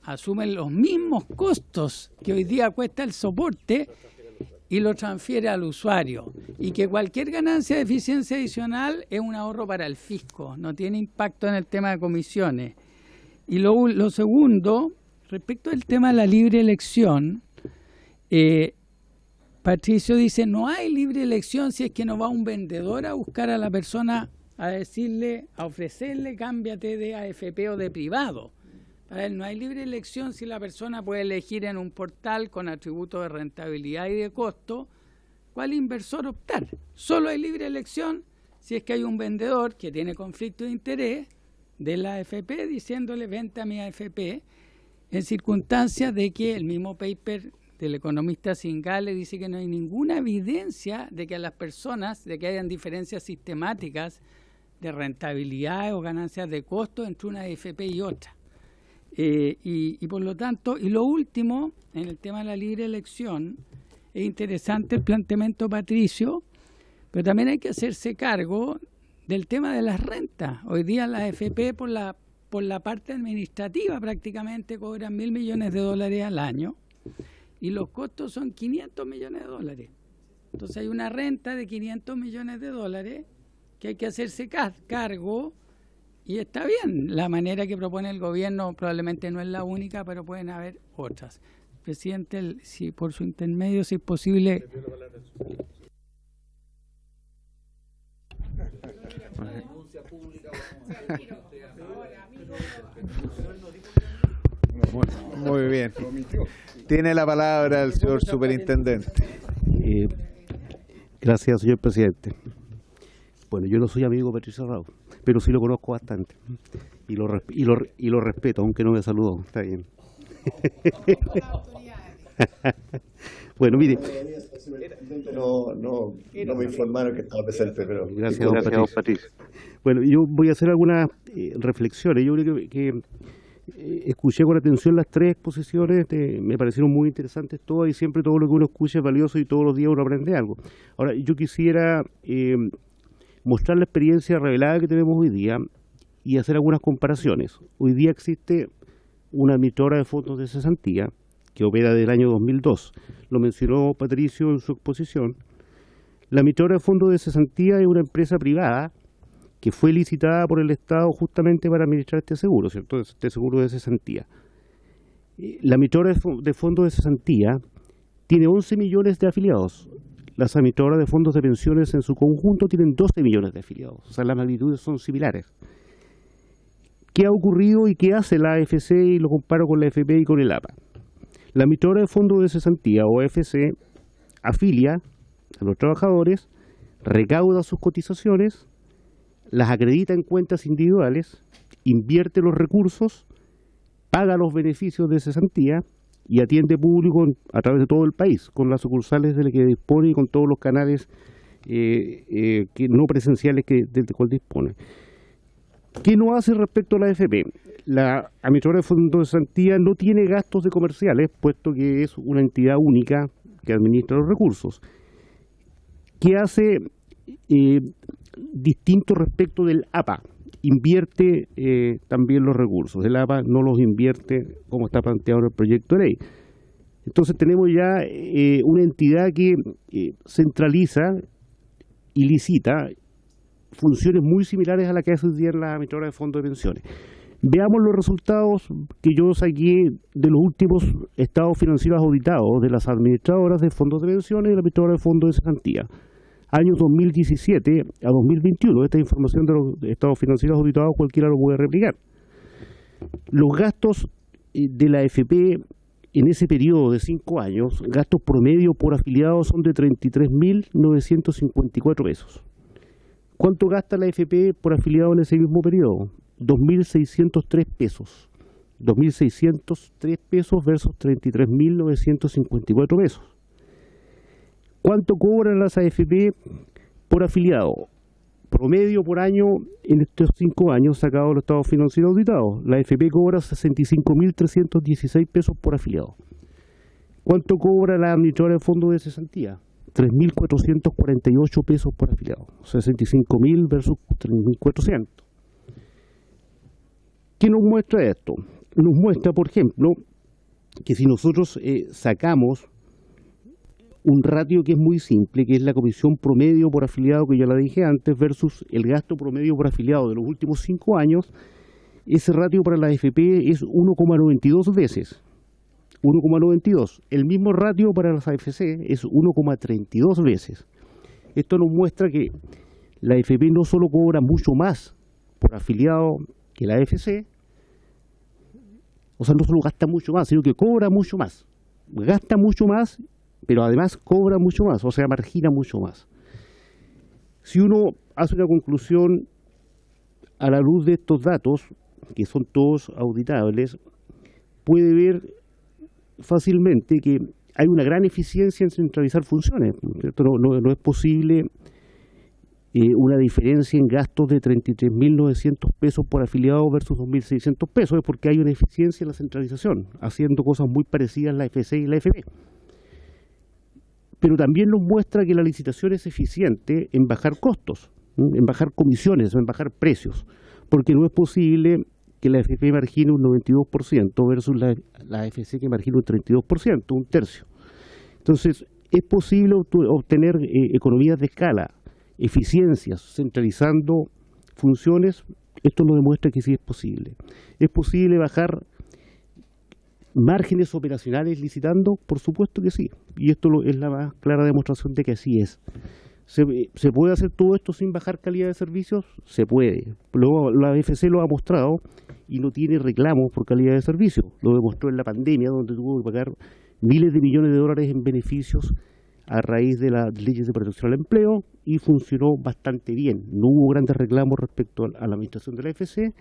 I: asume los mismos costos que hoy día cuesta el soporte y lo transfiere al usuario, y que cualquier ganancia de eficiencia adicional es un ahorro para el fisco, no tiene impacto en el tema de comisiones. Y lo segundo, respecto al tema de la libre elección, Patricio dice, no hay libre elección si es que no va un vendedor a buscar a la persona a decirle, a ofrecerle, cámbiate de AFP o de privado. Para él no hay libre elección si la persona puede elegir en un portal con atributos de rentabilidad y de costo cuál inversor optar. Solo hay libre elección si es que hay un vendedor que tiene conflicto de interés de la AFP diciéndole vente a mi AFP, en circunstancias de que el mismo paper del economista Singale dice que no hay ninguna evidencia de que a las personas, de que hayan diferencias sistemáticas de rentabilidad o ganancias de costo entre una AFP y otra. Y por lo tanto, y lo último, en el tema de la libre elección, es interesante el planteamiento Patricio, pero también hay que hacerse cargo del tema de las rentas. Hoy día la AFP por la parte administrativa prácticamente cobran $1.000 millones al año y los costos son $500 millones. Entonces hay una renta de $500 millones que hay que hacerse cargo. Y está bien, la manera que propone el gobierno probablemente no es la única, pero pueden haber otras. Presidente, si por su intermedio, si es posible...
J: Muy bien. Tiene la palabra el señor superintendente.
K: Gracias, señor presidente. Bueno, yo no soy amigo de Patricio Arrau, pero sí lo conozco bastante y lo respeto, aunque no me saludó. Está bien. Bueno, mire.
E: No me informaron que estaba presente, pero
K: gracias, don Patricio. Bueno, yo voy a hacer algunas reflexiones. Yo creo que escuché con atención las tres exposiciones, me parecieron muy interesantes todas y siempre todo lo que uno escucha es valioso y todos los días uno aprende algo. Ahora, yo quisiera mostrar la experiencia revelada que tenemos hoy día y hacer algunas comparaciones. Hoy día existe una emisora de fondos de cesantía que opera desde el año 2002. Lo mencionó Patricio en su exposición. La emisora de fondos de cesantía es una empresa privada que fue licitada por el Estado justamente para administrar este seguro, ¿cierto? Este seguro de cesantía. La emisora de fondos de cesantía tiene 11 millones de afiliados. Las emitoras de fondos de pensiones en su conjunto tienen 12 millones de afiliados. O sea, las magnitudes son similares. ¿Qué ha ocurrido y qué hace la AFC? Y lo comparo con la AFP y con el APA. La emisora de fondos de cesantía, o AFC, afilia a los trabajadores, recauda sus cotizaciones, las acredita en cuentas individuales, invierte los recursos, paga los beneficios de cesantía y atiende público a través de todo el país, con las sucursales de las que dispone y con todos los canales que no presenciales del cual dispone. ¿Qué no hace respecto a la AFP? La emisora de fondos de cesantía no tiene gastos de comerciales, puesto que es una entidad única que administra los recursos. ¿Qué hace distinto respecto del APA? Invierte también los recursos. El APA no los invierte como está planteado en el proyecto de ley. Entonces tenemos ya una entidad que centraliza y licita funciones muy similares a las que hace hoy día la emisora de fondos de pensiones. Veamos los resultados que yo saqué de los últimos estados financieros auditados de las administradoras de fondos de pensiones y la emisora de fondos de cesantía. Años 2017 a 2021, esta información de los estados financieros auditados cualquiera lo puede replicar. Los gastos de la AFP en ese periodo de 5 años, gastos promedio por afiliado son de 33.954 pesos. ¿Cuánto gasta la AFP por afiliado en ese mismo periodo? 2.603 pesos. 2.603 pesos versus 33.954 pesos. ¿Cuánto cobran las AFP por afiliado? Promedio por año en estos 5 años sacados de los estados financieros auditados. La AFP cobra 65.316 pesos por afiliado. ¿Cuánto cobra la administradora de fondos de cesantía? 3.448 pesos por afiliado. 65.000 versus 3.400. ¿Qué nos muestra esto? Nos muestra, por ejemplo, que si nosotros sacamos un ratio que es muy simple, que es la comisión promedio por afiliado, que ya la dije antes, versus el gasto promedio por afiliado de los últimos 5 años, ese ratio para la AFP es 1,92 veces. 1,92. El mismo ratio para las AFC es 1,32 veces. Esto nos muestra que la AFP no solo cobra mucho más por afiliado que la AFC, O sea, no solo gasta mucho más, sino que cobra mucho más. Gasta mucho más, pero además cobra mucho más, o sea, margina mucho más. Si uno hace una conclusión a la luz de estos datos, que son todos auditables, puede ver fácilmente que hay una gran eficiencia en centralizar funciones. No es posible una diferencia en gastos de 33.900 pesos por afiliado versus 2.600 pesos, es porque hay una eficiencia en la centralización, haciendo cosas muy parecidas la FC y la AFP. Pero también nos muestra que la licitación es eficiente en bajar costos, en bajar comisiones o en bajar precios, porque no es posible que la AFP margine un 92% versus la AFC que margine un 32%, un tercio. Entonces, es posible obtener economías de escala, eficiencias, centralizando funciones. Esto nos demuestra que sí es posible. ¿Es posible bajar márgenes operacionales licitando? Por supuesto que sí. Y esto es la más clara demostración de que así es. ¿Se puede hacer todo esto sin bajar calidad de servicios? Se puede. Luego la AFC lo ha mostrado y no tiene reclamos por calidad de servicios. Lo demostró en la pandemia, donde tuvo que pagar miles de millones de dólares en beneficios a raíz de las leyes de protección al empleo, y funcionó bastante bien. No hubo grandes reclamos respecto a la administración de la AFC.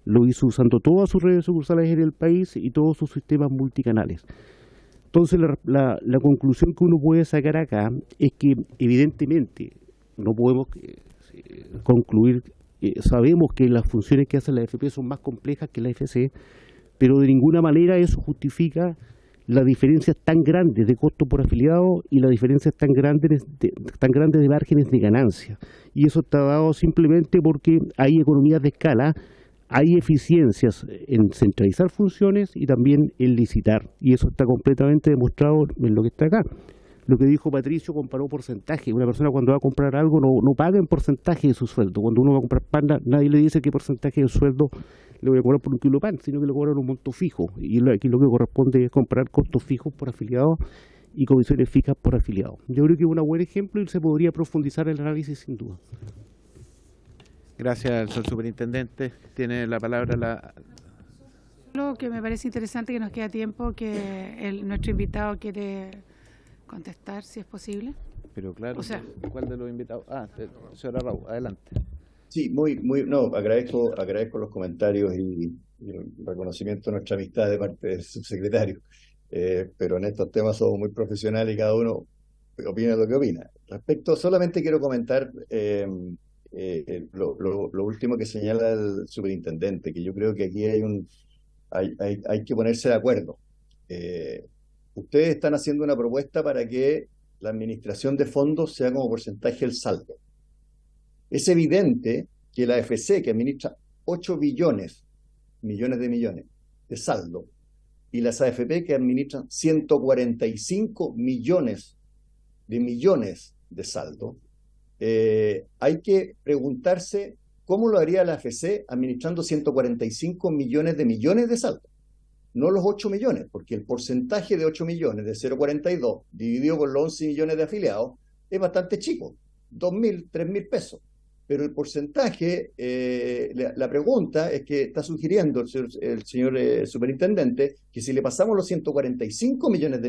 K: Lo hizo usando todas sus redes sucursales en el país y todos sus sistemas multicanales. Entonces la conclusión que uno puede sacar acá es que evidentemente no podemos concluir, sabemos que las funciones que hace la AFP son más complejas que la AFC, pero de ninguna manera eso justifica las diferencias tan grandes de costo por afiliado y las diferencias tan grandes de márgenes de ganancia. Y eso está dado simplemente porque hay economías de escala, hay eficiencias en centralizar funciones y también en licitar. Y eso está completamente demostrado en lo que está acá. Lo que dijo Patricio, comparó porcentaje. Una persona cuando va a comprar algo no paga en porcentaje de su sueldo. Cuando uno va a comprar pan, nadie le dice qué porcentaje del sueldo le voy a cobrar por un kilo de pan, sino que le cobran un monto fijo. Y aquí lo que corresponde es comprar costos fijos por afiliado y comisiones fijas por afiliado. Yo creo que es un buen ejemplo y se podría profundizar el análisis sin duda.
A: Gracias al señor superintendente. Tiene la palabra
F: Lo que me parece interesante, que nos queda tiempo, que nuestro invitado quiere contestar, si es posible.
A: Pero claro,
F: o sea,
A: ¿cuál de los invitados? Señora Raúl, adelante.
E: Sí, agradezco los comentarios y el reconocimiento de nuestra amistad de parte del subsecretario. Pero en estos temas somos muy profesionales y cada uno opina lo que opina. Solamente quiero comentar lo último que señala el superintendente, que yo creo que aquí hay que ponerse de acuerdo. Ustedes están haciendo una propuesta para que la administración de fondos sea como porcentaje del saldo. Es evidente que la AFC, que administra 8 millones de saldo, y las AFP, que administran 145 millones de saldo, hay que preguntarse cómo lo haría la AFC administrando 145 millones de saldo. No los 8 millones, porque el porcentaje de 8 millones de 0,42 dividido por los 11 millones de afiliados es bastante chico, 2.000, 3.000 pesos. Pero el porcentaje, la pregunta es que está sugiriendo el señor superintendente que si le pasamos los 145 millones,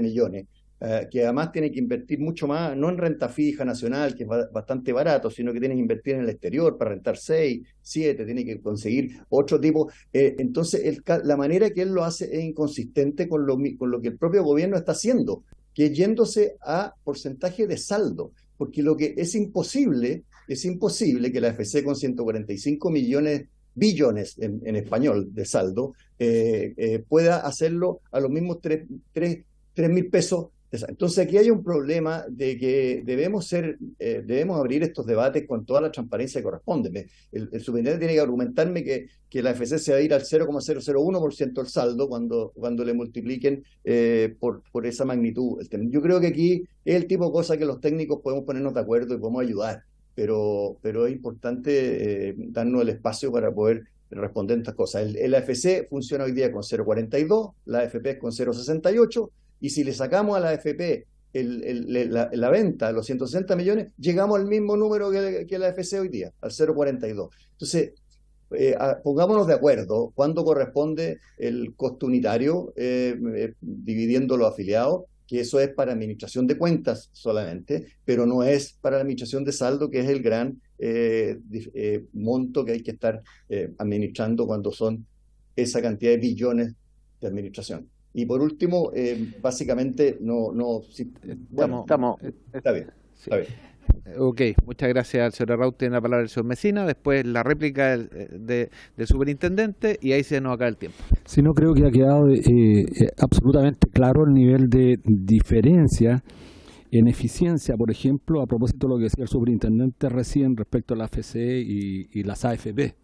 E: que además tiene que invertir mucho más, no en renta fija nacional, que es bastante barato, sino que tiene que invertir en el exterior para rentar 6, 7, tiene que conseguir otro tipo. Entonces, la manera que él lo hace es inconsistente con lo que el propio gobierno está haciendo, que es yéndose a porcentaje de saldo, porque lo que es imposible que la AFC con 145 billones en español de saldo pueda hacerlo a los mismos 3.000 pesos. Entonces aquí hay un problema de que debemos abrir estos debates con toda la transparencia que corresponde. El superintendente tiene que argumentarme que la AFC se va a ir al 0,001% del saldo cuando le multipliquen por esa magnitud. Yo creo que aquí es el tipo de cosa que los técnicos podemos ponernos de acuerdo y podemos ayudar, pero es importante darnos el espacio para poder responder estas cosas. El AFC funciona hoy día con 0,42, la AFP es con 0,68, y si le sacamos a la AFP la venta, los 160 millones, llegamos al mismo número que la AFC hoy día, al 0,42. Entonces, pongámonos de acuerdo cuándo corresponde el costo unitario, dividiendo los afiliados, que eso es para administración de cuentas solamente, pero no es para la administración de saldo, que es el gran monto que hay que estar administrando cuando son esa cantidad de billones de administración. Y por último, básicamente, está bien.
A: Ok, muchas gracias al señor Arraut. Tiene la palabra el señor Mesina, después la réplica del superintendente y ahí se nos acaba el tiempo.
D: Sí, no, creo que ha quedado absolutamente claro el nivel de diferencia en eficiencia, por ejemplo, a propósito de lo que decía el superintendente recién respecto a la FCE y las AFP.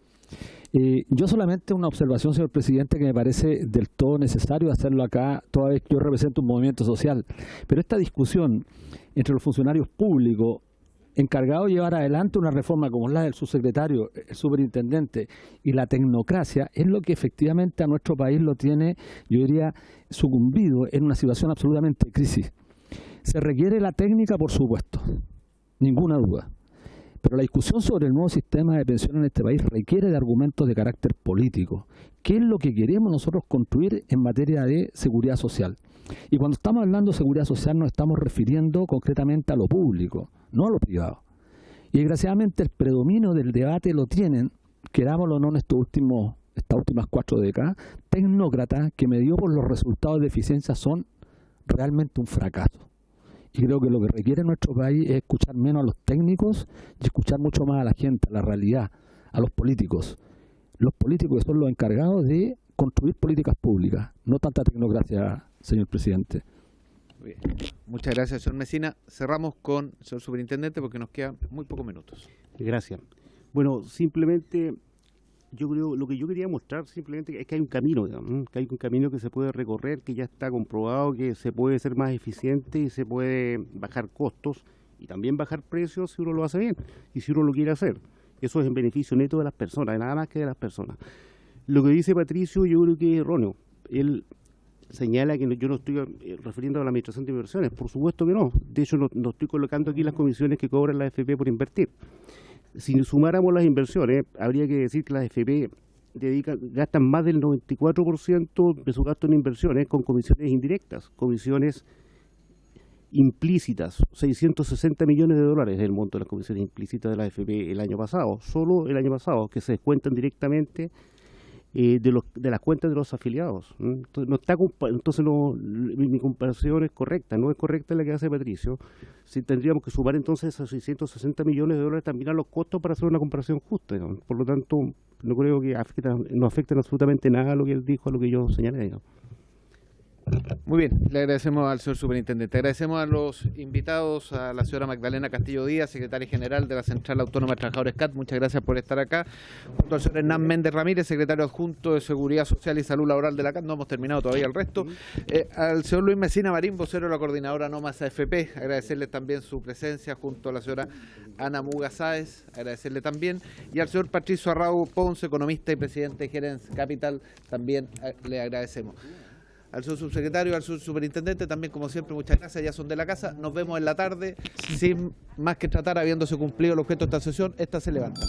D: Yo solamente una observación, señor presidente, que me parece del todo necesario hacerlo acá, toda vez que yo represento un movimiento social. Pero esta discusión entre los funcionarios públicos encargados de llevar adelante una reforma como la del subsecretario, el superintendente y la tecnocracia, es lo que efectivamente a nuestro país lo tiene, yo diría, sucumbido en una situación absolutamente de crisis. Se requiere la técnica, por supuesto, ninguna duda. Pero la discusión sobre el nuevo sistema de pensiones en este país requiere de argumentos de carácter político. ¿Qué es lo que queremos nosotros construir en materia de seguridad social? Y cuando estamos hablando de seguridad social nos estamos refiriendo concretamente a lo público, no a lo privado. Y desgraciadamente el predominio del debate lo tienen, querámoslo o no, en estas últimas 4 décadas, tecnócratas que medido por los resultados de eficiencia son realmente un fracaso. Y creo que lo que requiere nuestro país es escuchar menos a los técnicos y escuchar mucho más a la gente, a la realidad, a los políticos. Los políticos que son los encargados de construir políticas públicas, no tanta tecnocracia, señor presidente.
A: Bien. Muchas gracias, señor Mesina. Cerramos con el señor superintendente porque nos quedan muy pocos minutos.
K: Gracias. Bueno, simplemente yo creo, lo que yo quería mostrar simplemente es que hay un camino, digamos, que hay un camino que se puede recorrer, que ya está comprobado, que se puede ser más eficiente y se puede bajar costos y también bajar precios si uno lo hace bien y si uno lo quiere hacer. Eso es en beneficio neto de las personas, nada más que de las personas. Lo que dice Patricio yo creo que es erróneo. Él señala que yo no estoy refiriendo a la administración de inversiones, por supuesto que no. De hecho, no estoy colocando aquí las comisiones que cobran la AFP por invertir. Si sumáramos las inversiones, habría que decir que las AFP gastan más del 94% de su gasto en inversiones con comisiones indirectas, comisiones implícitas. 660 millones de dólares es el monto de las comisiones implícitas de la AFP el año pasado, solo el año pasado, que se descuentan directamente de las cuentas de los afiliados. Entonces mi comparación es correcta, no es correcta la que hace Patricio. Si tendríamos que sumar entonces esos 660 millones de dólares también a los costos para hacer una comparación justa, ¿no? Por lo tanto, no creo que no afecten absolutamente nada a lo que él dijo, a lo que yo señalé, ¿no?
A: Muy bien, le agradecemos al señor superintendente. Agradecemos a los invitados, a la señora Magdalena Castillo Díaz, secretaria general de la Central Autónoma de Trabajadores CAT. Muchas gracias por estar acá. Junto al señor Hernán Méndez Ramírez, secretario adjunto de Seguridad Social y Salud Laboral de la CAT. No hemos terminado todavía el resto. Al señor Luis Mesina Marín, vocero de la coordinadora No Más AFP. Agradecerle también su presencia junto a la señora Ana Muga Sáez. Agradecerle también. Y al señor Patricio Arraut Ponce, economista y presidente de Gerence Capital. También le agradecemos. Al subsecretario, al superintendente, también como siempre, muchas gracias, ya son de la casa. Nos vemos en la tarde, sin más que tratar, habiéndose cumplido el objeto de esta sesión, esta se levanta.